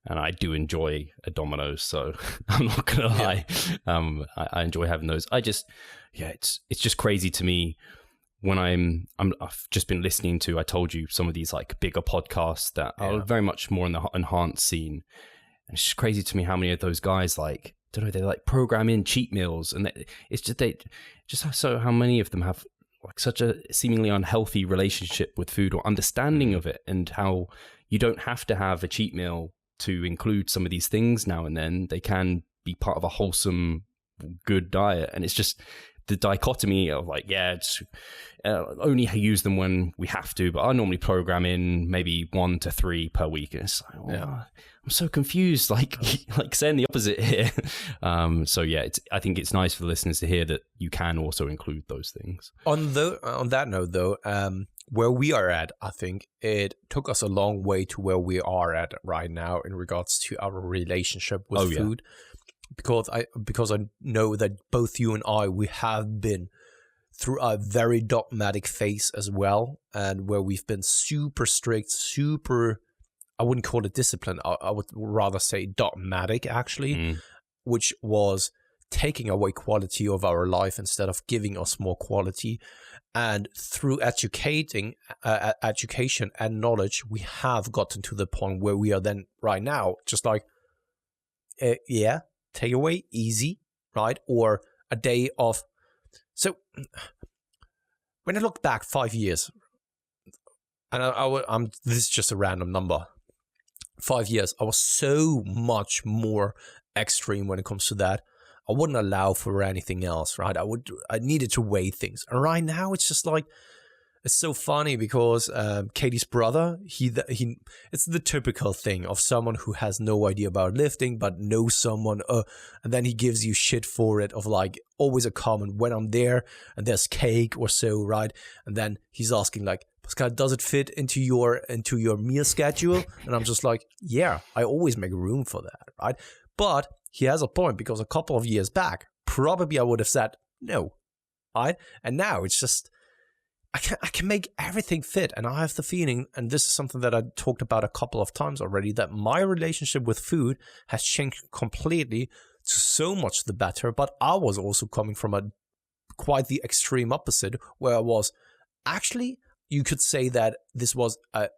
And I do enjoy a Domino's, so I'm not gonna lie. I enjoy having those. It's just crazy to me when I've just been listening to, I told you, some of these like bigger podcasts that are very much more in the enhanced scene. And it's just crazy to me how many of those guys, like, don't know, they like program in cheat meals, and it's just so how many of them have like such a seemingly unhealthy relationship with food or understanding of it, and how you don't have to have a cheat meal to include some of these things now and then. They can be part of a wholesome, good diet. And it's just the dichotomy of like, only use them when we have to, but I normally program in maybe 1 to 3 per week. And it's like, I'm so confused, like saying the opposite here. I think it's nice for the listeners to hear that you can also include those things. On that note though, where we are at, I think it took us a long way to where we are at right now in regards to our relationship with food. Because I know that both you and I, we have been through a very dogmatic phase as well, and where we've been super strict, super, I wouldn't call it discipline, I would rather say dogmatic actually, which was taking away quality of our life instead of giving us more quality. And through education and knowledge, we have gotten to the point where we are then right now just like, takeaway, easy, right? Or a day of. So when I look back 5 years, and I'm this is just a random number, 5 years, I was so much more extreme when it comes to that. I wouldn't allow for anything else, right? I needed to weigh things. And right now it's just like, it's so funny because Katie's brother, it's the typical thing of someone who has no idea about lifting, but knows someone, and then he gives you shit for it, of like always a comment when I'm there and there's cake or so, right? And then he's asking like, Pascal, does it fit into your meal schedule? And I'm just like, yeah, I always make room for that, right? But he has a point, because a couple of years back, probably I would have said no, right? And now it's just, I can make everything fit. And I have the feeling, and this is something that I talked about a couple of times already, that my relationship with food has changed completely to so much the better. But I was also coming from quite the extreme opposite, where I was actually, you could say that this was a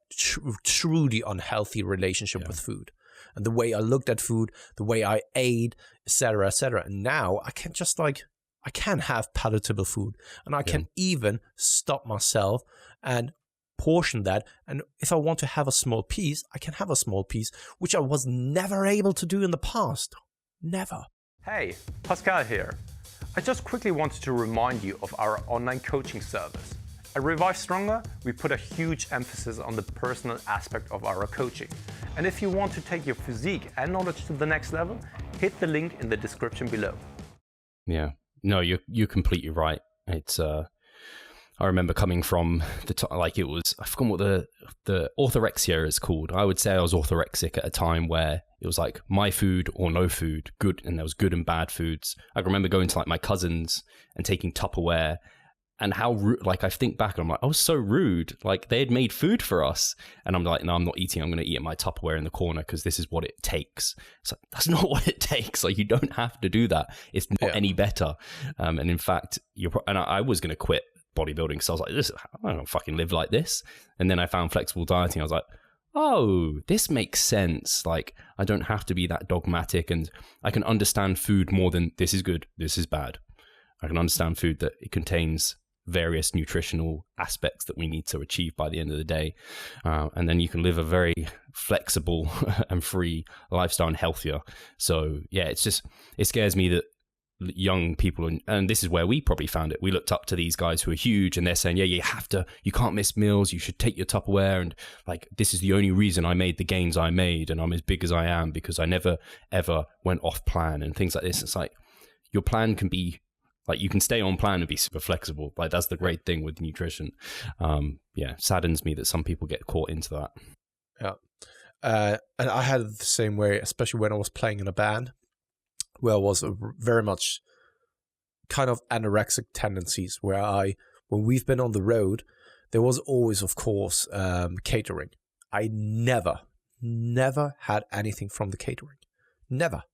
truly unhealthy relationship with food. And the way I looked at food, the way I ate, etc., etc. And now I can just like, I can have palatable food, and I can even stop myself and portion that. And if I want to have a small piece, I can have a small piece, which I was never able to do in the past. Never. Hey, Pascal here. I just quickly wanted to remind you of our online coaching service. At Revive Stronger, we put a huge emphasis on the personal aspect of our coaching. And if you want to take your physique and knowledge to the next level, hit the link in the description below. Yeah. No, you're completely right. It's I remember coming from like it was, I forgot what the orthorexia is called. I would say I was orthorexic at a time where it was like my food or no food, good, and there was good and bad foods. I remember going to like my cousins and taking Tupperware, and how like I think back and I'm like, I was so rude. Like they had made food for us, and I'm like, no, I'm not eating. I'm going to eat my Tupperware in the corner because this is what it takes. It's like, that's not what it takes. Like you don't have to do that. It's not any better. And in fact, I was going to quit bodybuilding because I was like, I don't fucking live like this. And then I found flexible dieting. I was like, oh, this makes sense. Like I don't have to be that dogmatic, and I can understand food more than this is good, this is bad. I can understand food that it contains various nutritional aspects that we need to achieve by the end of the day. And then you can live a very flexible and free lifestyle and healthier. So yeah, it scares me that young people, and this is where we probably found it. We looked up to these guys who are huge, and they're saying, yeah, you can't miss meals. You should take your Tupperware. And like, this is the only reason I made the gains I made. And I'm as big as I am because I never, ever went off plan and things like this. It's like, your plan can be, like you can stay on plan and be super flexible. Like that's the great thing with nutrition. Saddens me that some people get caught into that. Yeah. And I had it the same way, especially when I was playing in a band, where I was very much kind of anorexic tendencies, where when we've been on the road, there was always, of course, catering. I never had anything from the catering. Never.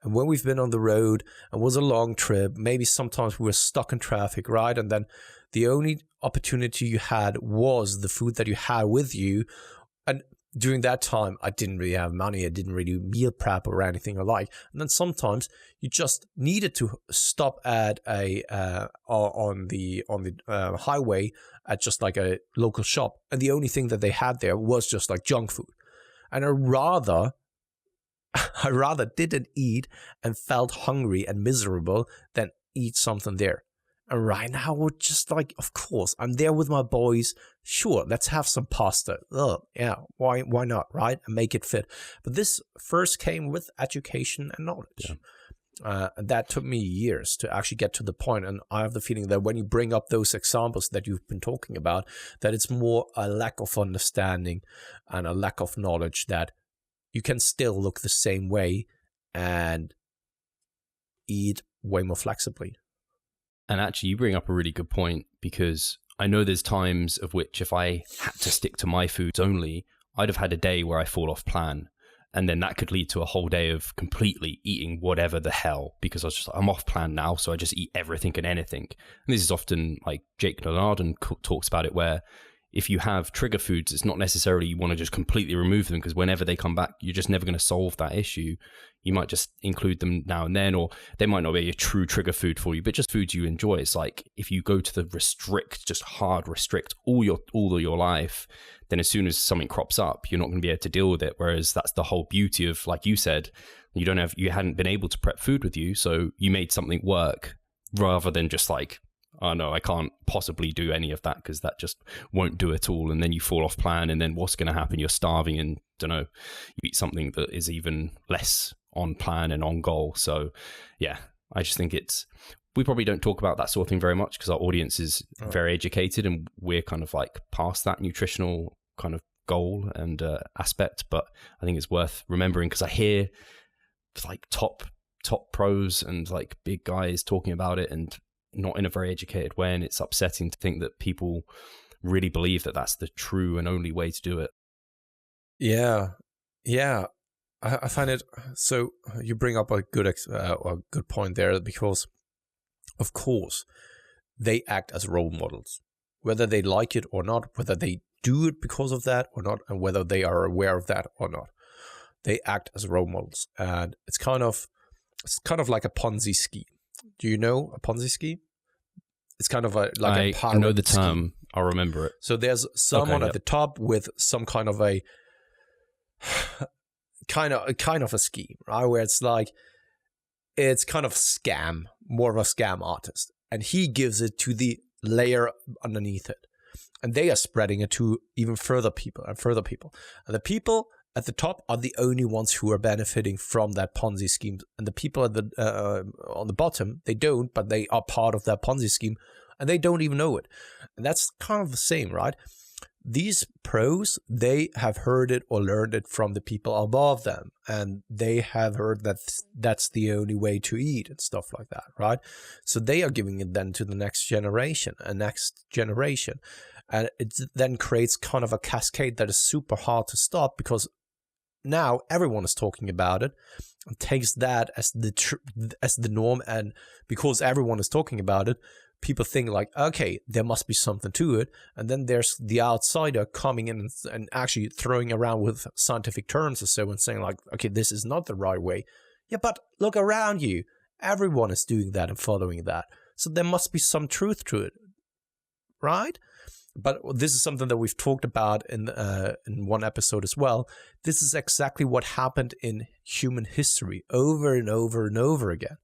And when we've been on the road and was a long trip, maybe sometimes we were stuck in traffic, right? And then the only opportunity you had was the food that you had with you. And during that time, I didn't really have money. I didn't really meal prep or anything alike. And then sometimes you just needed to stop at on the highway at just like a local shop. And the only thing that they had there was just like junk food. And I rather didn't eat and felt hungry and miserable than eat something there. And right now we're just like, of course, I'm there with my boys. Sure, let's have some pasta. Yeah, why not, right? And make it fit. But this first came with education and knowledge. Yeah. And that took me years to actually get to the point. And I have the feeling that when you bring up those examples that you've been talking about, that it's more a lack of understanding and a lack of knowledge that you can still look the same way and eat way more flexibly. And actually, you bring up a really good point, because I know there's times of which if I had to stick to my foods only, I'd have had a day where I fall off plan. And then that could lead to a whole day of completely eating whatever the hell, because I was just like, I'm off plan now, so I just eat everything and anything. And this is often like Jake Nalarden talks about it, where if you have trigger foods, it's not necessarily you want to just completely remove them, because whenever they come back, you're just never going to solve that issue. You might just include them now and then, or they might not be a true trigger food for you, but just foods you enjoy. It's like if you go to the restrict, just hard restrict all of your life, then as soon as something crops up, you're not going to be able to deal with it. Whereas that's the whole beauty of, like you said, you hadn't been able to prep food with you, so you made something work, rather than just like, oh no, I can't possibly do any of that because that just won't do it all. And then you fall off plan, and then what's going to happen? You're starving, and you eat something that is even less on plan and on goal. So yeah, I just think we probably don't talk about that sort of thing very much because our audience is very educated, and we're kind of like past that nutritional kind of goal and aspect. But I think it's worth remembering, because I hear like top pros and like big guys talking about it, and not in a very educated way, and it's upsetting to think that people really believe that that's the true and only way to do it. Yeah, I find it. So you bring up a good point there, because of course they act as role models, whether they like it or not, whether they do it because of that or not, and whether they are aware of that or not. They act as role models, and it's kind of like a Ponzi scheme. Do you know a Ponzi scheme? It's kind of a pyramid I know the term. Scheme. I'll remember it. So there's someone at the top with some kind of a kind of a scheme, right? Where it's like, it's kind of scam, more of a scam artist, and he gives it to the layer underneath it, and they are spreading it to even further people and further people, and the people at the top are the only ones who are benefiting from that Ponzi scheme, and the people at the on the bottom, they don't, but they are part of that Ponzi scheme, and they don't even know it. And that's kind of the same, right? These pros, they have heard it or learned it from the people above them, and they have heard that that's the only way to eat and stuff like that, right? So they are giving it then to the next generation, and it then creates kind of a cascade that is super hard to stop, because now everyone is talking about it and takes that as the norm, and because everyone is talking about it, people think like, okay, there must be something to it, and then there's the outsider coming in and actually throwing around with scientific terms or so and saying like, okay, this is not the right way. Yeah, but look around you, everyone is doing that and following that, so there must be some truth to it, right? But this is something that we've talked about in one episode as well. This is exactly what happened in human history over and over and over again,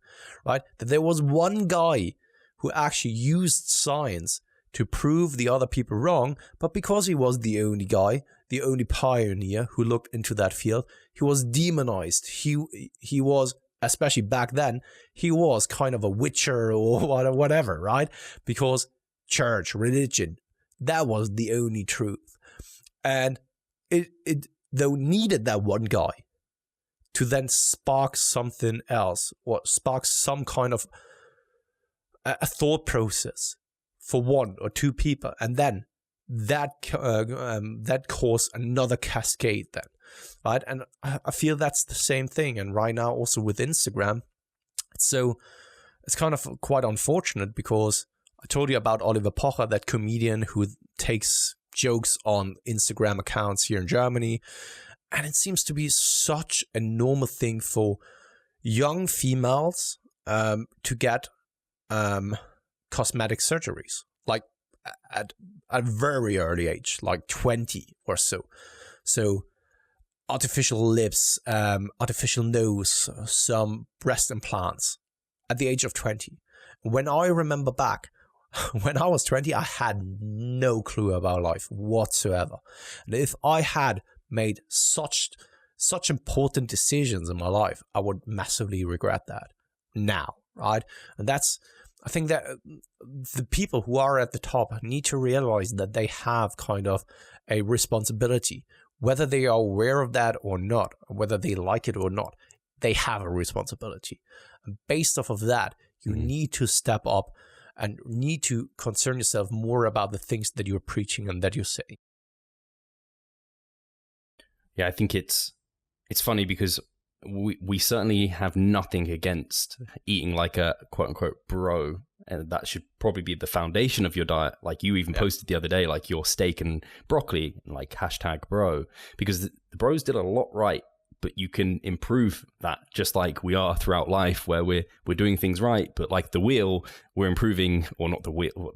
right? That there was one guy who actually used science to prove the other people wrong, but because he was the only guy, the only pioneer who looked into that field, he was demonized. He was, especially back then, he was kind of a witcher or whatever, right? Because church, religion, that was the only truth. And it though needed that one guy to then spark something else, or spark some kind of a thought process for one or two people, and then that caused another cascade then, right? And I feel that's the same thing. And right now also with Instagram, so it's kind of quite unfortunate, because I told you about Oliver Pocher, that comedian who takes jokes on Instagram accounts here in Germany. And it seems to be such a normal thing for young females to get cosmetic surgeries, like at a very early age, like 20 or so. So artificial lips, artificial nose, some breast implants at the age of 20. When I remember back, when I was 20, I had no clue about life whatsoever. And if I had made such important decisions in my life, I would massively regret that now, right? And I think that the people who are at the top need to realize that they have kind of a responsibility, whether they are aware of that or not, whether they like it or not, they have a responsibility. And based off of that, you need to step up and need to concern yourself more about the things that you're preaching and that you're saying. Yeah, I think it's funny because we certainly have nothing against eating like a quote unquote bro, and that should probably be the foundation of your diet. Like you even posted the other day, like your steak and broccoli, like #bro, because the bros did a lot right. But you can improve that, just like we are throughout life, where we're doing things right. But like the wheel, we're improving, or not the wheel.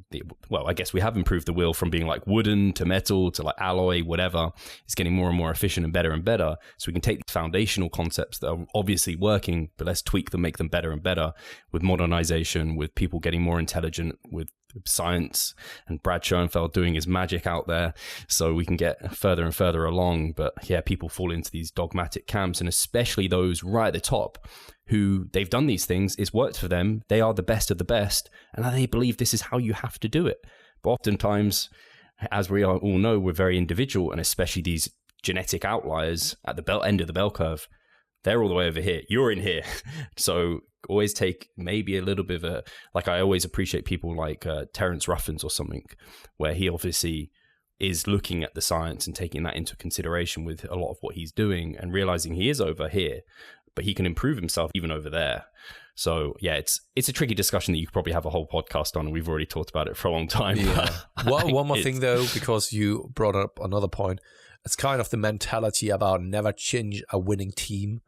Well, I guess we have improved the wheel from being like wooden to metal to like alloy, whatever. It's getting more and more efficient and better. So we can take these foundational concepts that are obviously working, but let's tweak them, make them better and better with modernization, with people getting more intelligent, with science, and Brad Schoenfeld doing his magic out there, so we can get further and further along. But yeah, people fall into these dogmatic camps, and especially those right at the top who they've done these things, it's worked for them, they are the best of the best, and they believe this is how you have to do it. But oftentimes, as we all know, we're very individual, and especially these genetic outliers at the end of the bell curve, they're all the way over here, you're in here. So always take maybe a little bit of a, like I always appreciate people like Terence Ruffins or something, where he obviously is looking at the science and taking that into consideration with a lot of what he's doing and realizing he is over here, but he can improve himself even over there. So yeah, it's a tricky discussion that you could probably have a whole podcast on, and we've already talked about it for a long time. Yeah. One more thing though, because you brought up another point, it's kind of the mentality about never change a winning team.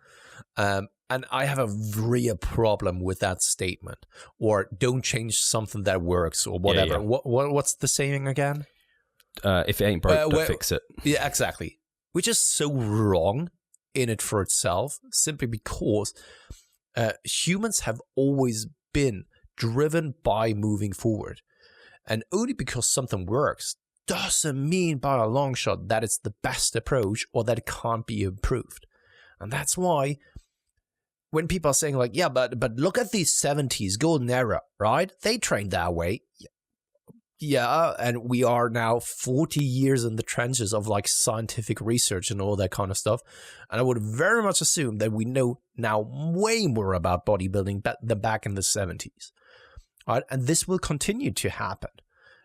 And I have a real problem with that statement, or don't change something that works, or whatever. Yeah. What's the saying again? If it ain't broke, don't fix it. Yeah, exactly. Which is so wrong in it for itself, simply because humans have always been driven by moving forward. And only because something works doesn't mean by a long shot that it's the best approach or that it can't be improved. And that's why when people are saying like, yeah, but look at the 70s golden era, right? They trained that way. Yeah, and we are now 40 years in the trenches of like scientific research and all that kind of stuff. And I would very much assume that we know now way more about bodybuilding than back in the 70s. Right? And this will continue to happen,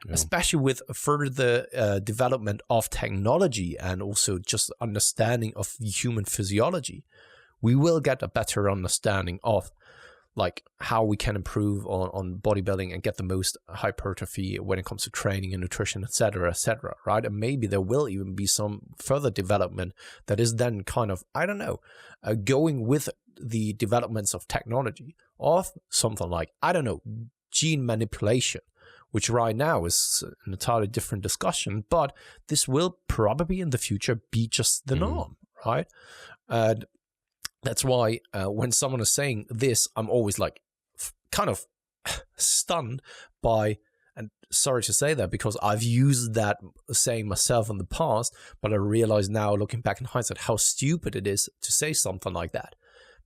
especially with further development of technology and also just understanding of human physiology. We will get a better understanding of like how we can improve on bodybuilding and get the most hypertrophy when it comes to training and nutrition, etc., right? And maybe there will even be some further development that is then kind of, I don't know, going with the developments of technology, of something like, I don't know, gene manipulation, which right now is an entirely different discussion, but this will probably in the future be just the norm, right? And that's why when someone is saying this, I'm always like kind of stunned by, and sorry to say that because I've used that saying myself in the past, but I realize now looking back in hindsight how stupid it is to say something like that.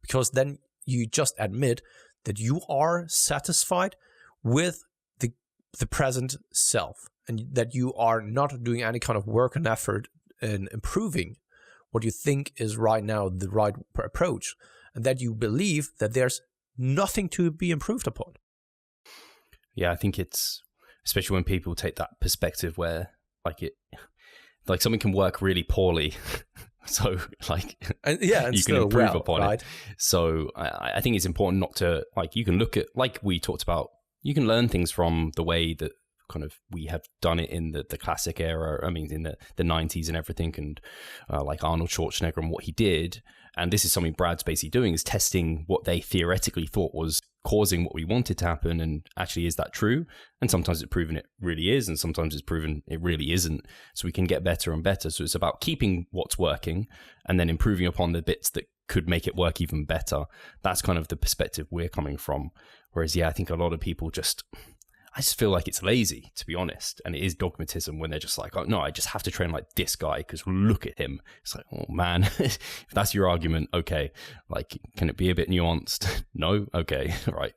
Because then you just admit that you are satisfied with the present self and that you are not doing any kind of work and effort in improving what you think is right now the right approach, and that you believe that there's nothing to be improved upon. Yeah, I think it's, especially when people take that perspective where like something can work really poorly. So like, and you can improve upon right? it. So I think it's important not to, like, you can look at, like we talked about, you can learn things from the way that kind of we have done it in the classic era. I mean, in the 90s and everything, and like Arnold Schwarzenegger and what he did. And this is something Brad's basically doing, is testing what they theoretically thought was causing what we wanted to happen. And actually, is that true? And sometimes it's proven it really is, and sometimes it's proven it really isn't. So we can get better and better. So it's about keeping what's working and then improving upon the bits that could make it work even better. That's kind of the perspective we're coming from. Whereas, yeah, I think a lot of people I just feel like it's lazy, to be honest. And it is dogmatism when they're just like, oh, no, I just have to train like this guy because look at him. It's like, oh, man, if that's your argument, okay. Like, can it be a bit nuanced? No? Okay, right.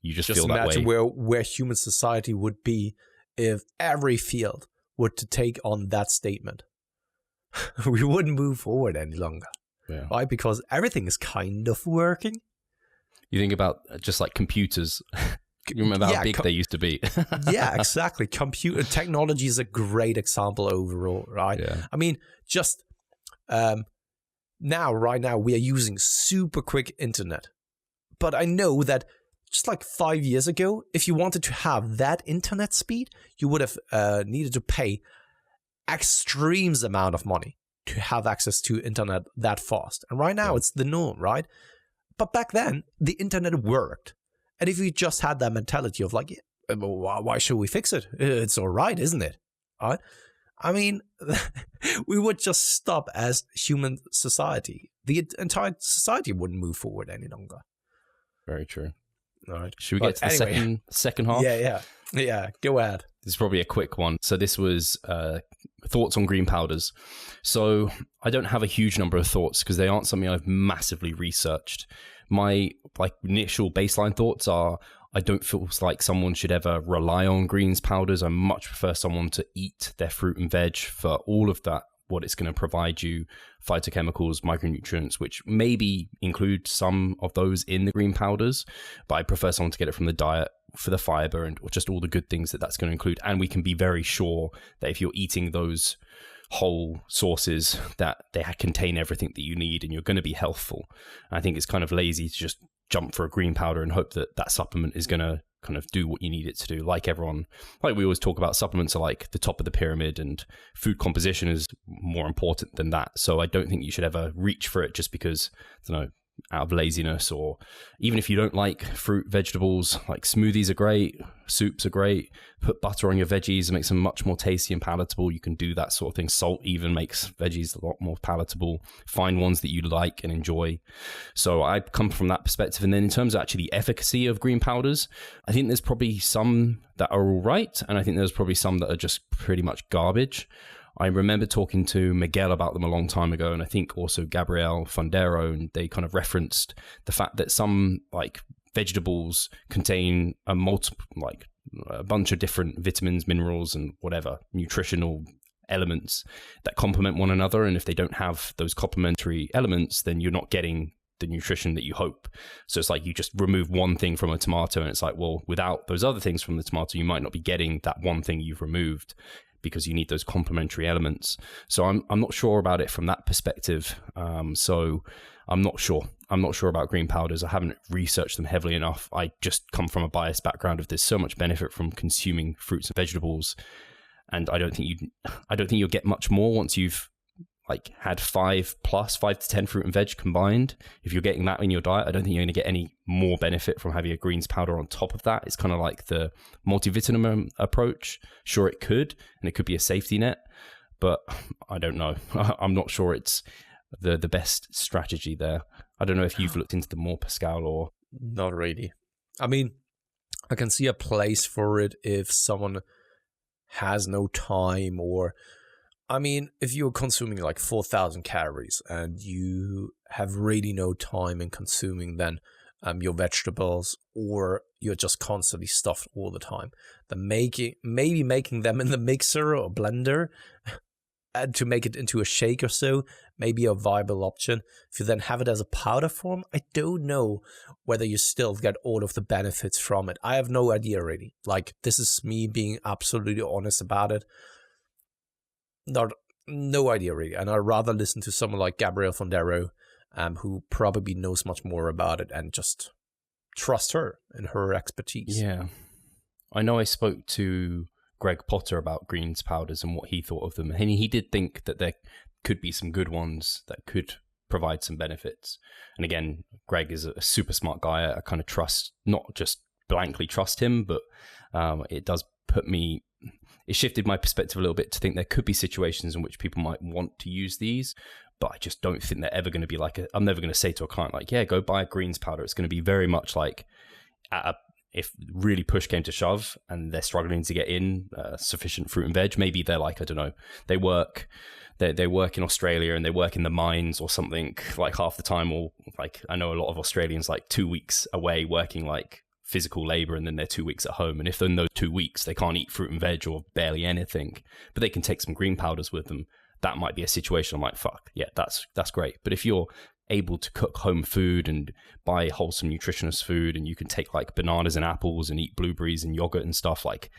You just feel that way. Just imagine where human society would be if every field were to take on that statement. We wouldn't move forward any longer. Yeah. Right? Because everything is kind of working. You think about just like computers You remember how big they used to be? Yeah, exactly. Computer technology is a great example overall, right? Yeah. I mean, just right now, we are using super quick internet. But I know that just like 5 years ago, if you wanted to have that internet speed, you would have needed to pay extremes amount of money to have access to internet that fast. And right now, it's the norm, right? But back then, the internet worked. And if we just had that mentality of like, why should we fix it? It's all right, isn't it? Right? I mean, we would just stop as human society. The entire society wouldn't move forward any longer. Very true. All right. Should we get to the second half? Yeah. Go ahead. This is probably a quick one. So this was thoughts on green powders. So I don't have a huge number of thoughts because they aren't something I've massively researched. My initial baseline thoughts are I don't feel like someone should ever rely on greens powders. I much prefer someone to eat their fruit and veg for all of that, what it's going to provide you, phytochemicals, micronutrients, which maybe include some of those in the green powders, but I prefer someone to get it from the diet for the fiber and just all the good things that that's going to include. And we can be very sure that if you're eating those whole sources, that they contain everything that you need and you're going to be healthful. I think it's kind of lazy to just jump for a green powder and hope that that supplement is going to kind of do what you need it to do. Like we always talk about, supplements are like the top of the pyramid and food composition is more important than that. So I don't think you should ever reach for it just because, out of laziness, or even if you don't like fruit, vegetables, like smoothies are great, soups are great, put butter on your veggies, it makes them much more tasty and palatable. You can do that sort of thing. Salt even makes veggies a lot more palatable. Find ones that you like and enjoy. So I come from that perspective. And then in terms of actually the efficacy of green powders, I think there's probably some that are all right, and I think there's probably some that are just pretty much garbage. I remember talking to Miguel about them a long time ago, and I think also Gabriel Fundero, and they kind of referenced the fact that some vegetables contain a bunch of different vitamins, minerals, and whatever nutritional elements that complement one another. And if they don't have those complementary elements, then you're not getting the nutrition that you hope. So it's like you just remove one thing from a tomato, and it's like, well, without those other things from the tomato, you might not be getting that one thing you've removed, because you need those complementary elements. So I'm not sure about it from that perspective. So I'm not sure. I'm not sure about green powders. I haven't researched them heavily enough. I just come from a biased background of there's so much benefit from consuming fruits and vegetables, and I don't think you'll get much more once you've had 5 to 10 fruit and veg combined. If you're getting that in your diet, I don't think you're going to get any more benefit from having a greens powder on top of that. It's kind of like the multivitamin approach. Sure, it could, and it could be a safety net, but I don't know. I'm not sure it's the best strategy there. I don't know if you've looked into them more, Pascal, or... Not really. I mean, I can see a place for it if someone has no time, or... I mean, if you're consuming 4,000 calories and you have really no time in consuming then your vegetables, or you're just constantly stuffed all the time, then maybe making them in the mixer or blender and to make it into a shake or so, maybe a viable option. If you then have it as a powder form, I don't know whether you still get all of the benefits from it. I have no idea really. This is me being absolutely honest about it. No idea really, and I'd rather listen to someone like Gabriel Fundero, who probably knows much more about it, and just trust her and her expertise. Yeah, I know I spoke to Greg Potter about greens powders and what he thought of them, and he did think that there could be some good ones that could provide some benefits. And again, Greg is a super smart guy. I kind of trust, not just blankly trust him, but it does put me... It shifted my perspective a little bit to think there could be situations in which people might want to use these, but I just don't think they're ever going to be I'm never going to say to a client yeah, go buy a greens powder. It's going to be very much if really push came to shove and they're struggling to get in sufficient fruit and veg, maybe they're I don't know, they work in Australia and they work in the mines or something half the time, or I know a lot of Australians 2 weeks away working physical labor, and then they're 2 weeks at home, and if in those 2 weeks they can't eat fruit and veg or barely anything, but they can take some green powders with them, that might be a situation I'm fuck yeah, that's great. But if you're able to cook home food and buy wholesome nutritious food, and you can take like bananas and apples and eat blueberries and yogurt and stuff, like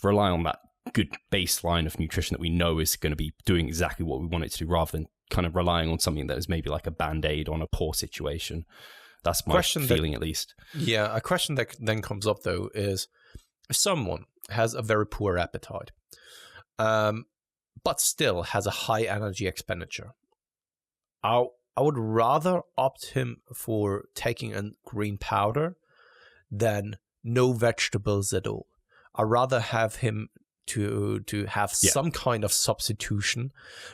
rely on that good baseline of nutrition that we know is going to be doing exactly what we want it to do, rather than kind of relying on something that is maybe like a band-aid on a poor situation. That's my feeling, at least. Yeah, a question that then comes up though is, if someone has a very poor appetite, but still has a high energy expenditure, I would rather opt him for taking a green powder than no vegetables at all. I'd rather have him to have some kind of substitution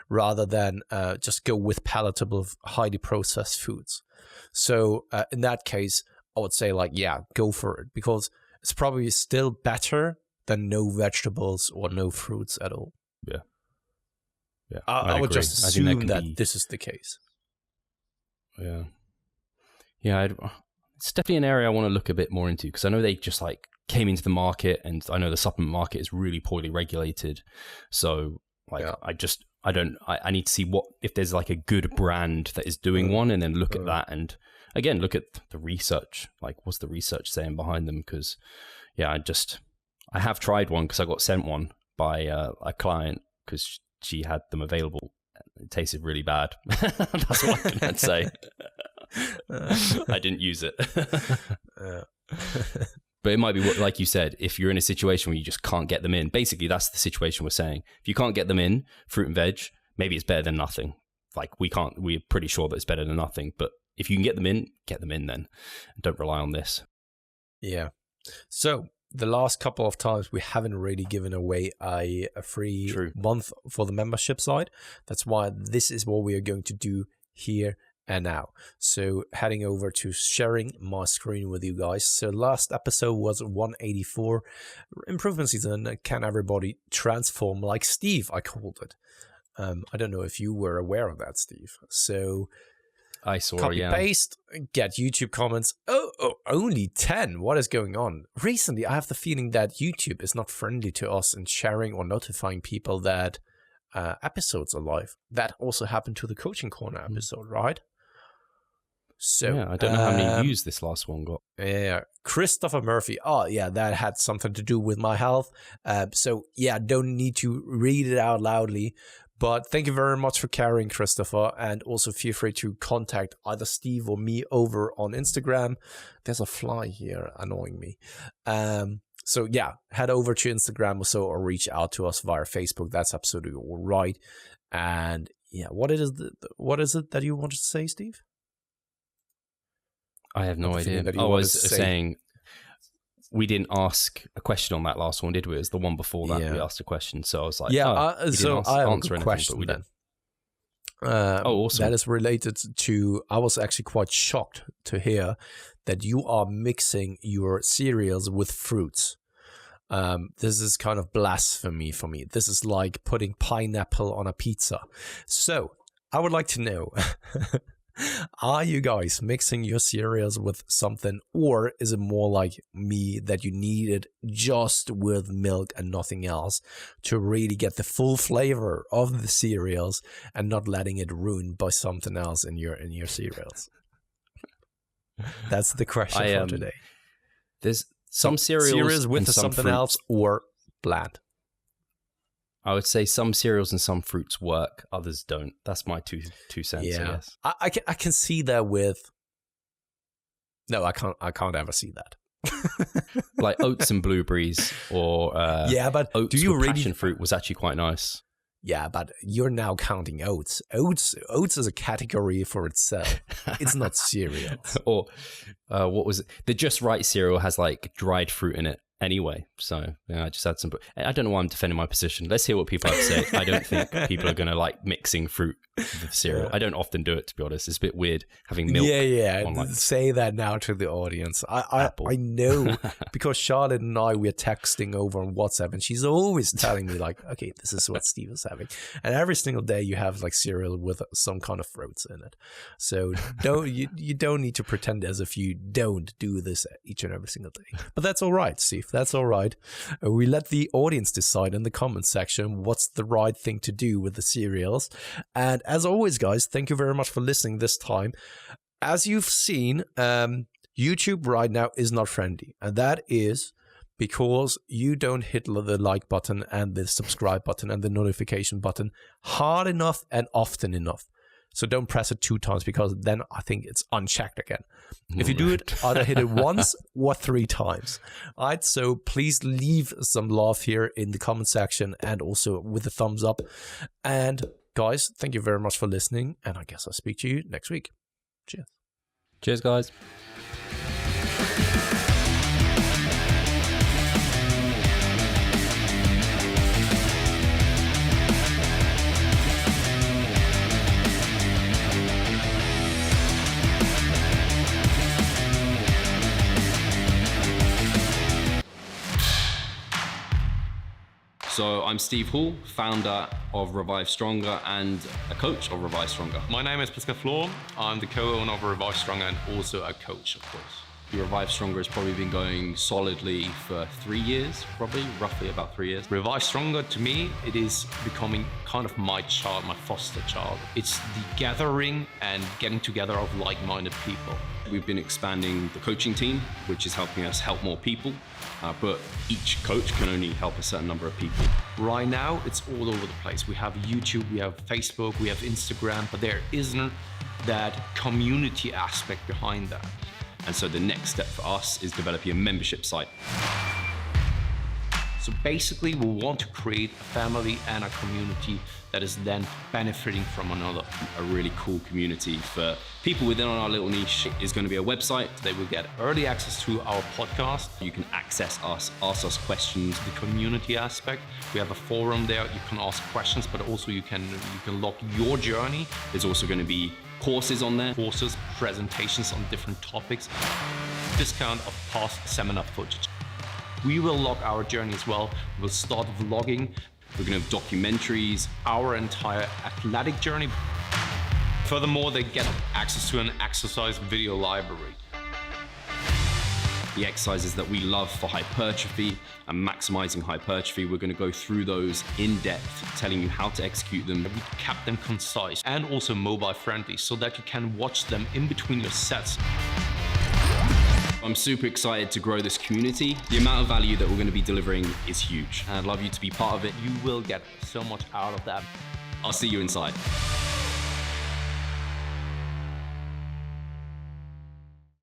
rather than just go with palatable, highly processed foods. So in that case, I would say like, yeah, go for it, because it's probably still better than no vegetables or no fruits at all. Yeah. Yeah. I would just assume that this is the case. Yeah. Yeah. It's definitely an area I want to look a bit more into, because I know they just like came into the market, and I know the supplement market is really poorly regulated. So like, I need to see if there's like a good brand that is doing one, and then look at that. And again, look at the research, like what's the research saying behind them? Because yeah, I have tried one because I got sent one by a client because she had them available. It tasted really bad. That's what I can say. I didn't use it. But it might be, like you said, if you're in a situation where you just can't get them in. Basically, that's the situation we're saying. If you can't get them in, fruit and veg, maybe it's better than nothing. Like we're pretty sure that it's better than nothing. But if you can get them in then. Don't rely on this. Yeah. So the last couple of times we haven't really given away a free month for the membership side. That's why this is what we are going to do here and now. So heading over to sharing my screen with you guys. So last episode was 184, improvement season. Can everybody transform like Steve? I called it. I don't know if you were aware of that, Steve. So I saw, copy paste, get YouTube comments. Oh, only 10. What is going on? Recently, I have the feeling that YouTube is not friendly to us in sharing or notifying people that episodes are live. That also happened to the Coaching Corner episode, right? So yeah, I don't know how many views this last one got. Yeah, Christopher Murphy. Oh, yeah, that had something to do with my health. So yeah, don't need to read it out loudly. But thank you very much for carrying, Christopher. And also feel free to contact either Steve or me over on Instagram. There's a fly here annoying me. So yeah, head over to Instagram or so, or reach out to us via Facebook. That's absolutely all right. And yeah, what is it that you wanted to say, Steve? I have no idea. I was saying we didn't ask a question on that last one, did we? It was the one before that we asked a question. So I was like, so I have a question then. Awesome. That is related to, I was actually quite shocked to hear that you are mixing your cereals with fruits. This is kind of blasphemy for me. This is like putting pineapple on a pizza. So I would like to know, are you guys mixing your cereals with something, or is it more like me that you need it just with milk and nothing else to really get the full flavor of the cereals and not letting it ruined by something else in your cereals? That's the question for today. There's some cereals with something fruits. Else or bland. I would say some cereals and some fruits work, others don't. That's my two cents. Yeah, I guess. I can see that with. No, I can't ever see that. Like oats and blueberries, or but oats do you with really passion fruit was actually quite nice. Yeah, but you're now counting oats. Oats is a category for itself. It's not cereals. Or what was it? The Just Right cereal has like dried fruit in it anyway. So yeah, I just had some. I don't know why I'm defending my position. Let's hear what people have to say. I don't think people are going to like mixing fruit with cereal. I don't often do it, to be honest. It's a bit weird having milk. Yeah. Say that now to the audience. I know because Charlotte and I, we're texting over on WhatsApp, and she's always telling me like, okay, this is what Steve is having, and every single day you have like cereal with some kind of fruits in it. So you don't need to pretend as if you don't do this each and every single day. But that's all right, Steve. safe. That's all right. We let the audience decide in the comment section what's the right thing to do with the cereals. And as always, guys, thank you very much for listening this time. As you've seen, YouTube right now is not friendly. And that is because you don't hit the like button and the subscribe button and the notification button hard enough and often enough. So don't press it 2 times, because then I think it's unchecked again. If you do it, either hit it once or 3 times. All right, so please leave some love here in the comment section and also with the thumbs up. And guys, thank you very much for listening. And I guess I'll speak to you next week. Cheers. Cheers, guys. So I'm Steve Hall, founder of Revive Stronger and a coach of Revive Stronger. My name is Pascal Flor. I'm the co-owner of Revive Stronger and also a coach, of course. Revive Stronger has probably been going solidly for 3 years, roughly about 3 years. Revive Stronger, to me, it is becoming kind of my child, my foster child. It's the gathering and getting together of like-minded people. We've been expanding the coaching team, which is helping us help more people, but each coach can only help a certain number of people. Right now, it's all over the place. We have YouTube, we have Facebook, we have Instagram, but there isn't that community aspect behind that. And so the next step for us is developing a membership site. So basically, we want to create a family and a community that is then benefiting from another. A really cool community for people within our little niche is going to be a website. They will get early access to our podcast. You can access us, ask us questions. The community aspect, we have a forum there. You can ask questions, but also you can log your journey. There's also going to be courses on there. Courses, presentations on different topics. Discount of past seminar footage. We will log our journey as well. We'll start vlogging. We're going to have documentaries. Our entire athletic journey. Furthermore, they get access to an exercise video library. The exercises that we love for hypertrophy and maximizing hypertrophy, we're going to go through those in depth, telling you how to execute them. We kept them concise and also mobile friendly so that you can watch them in between your sets. I'm super excited to grow this community. The amount of value that we're going to be delivering is huge. And I'd love you to be part of it. You will get so much out of that. I'll see you inside.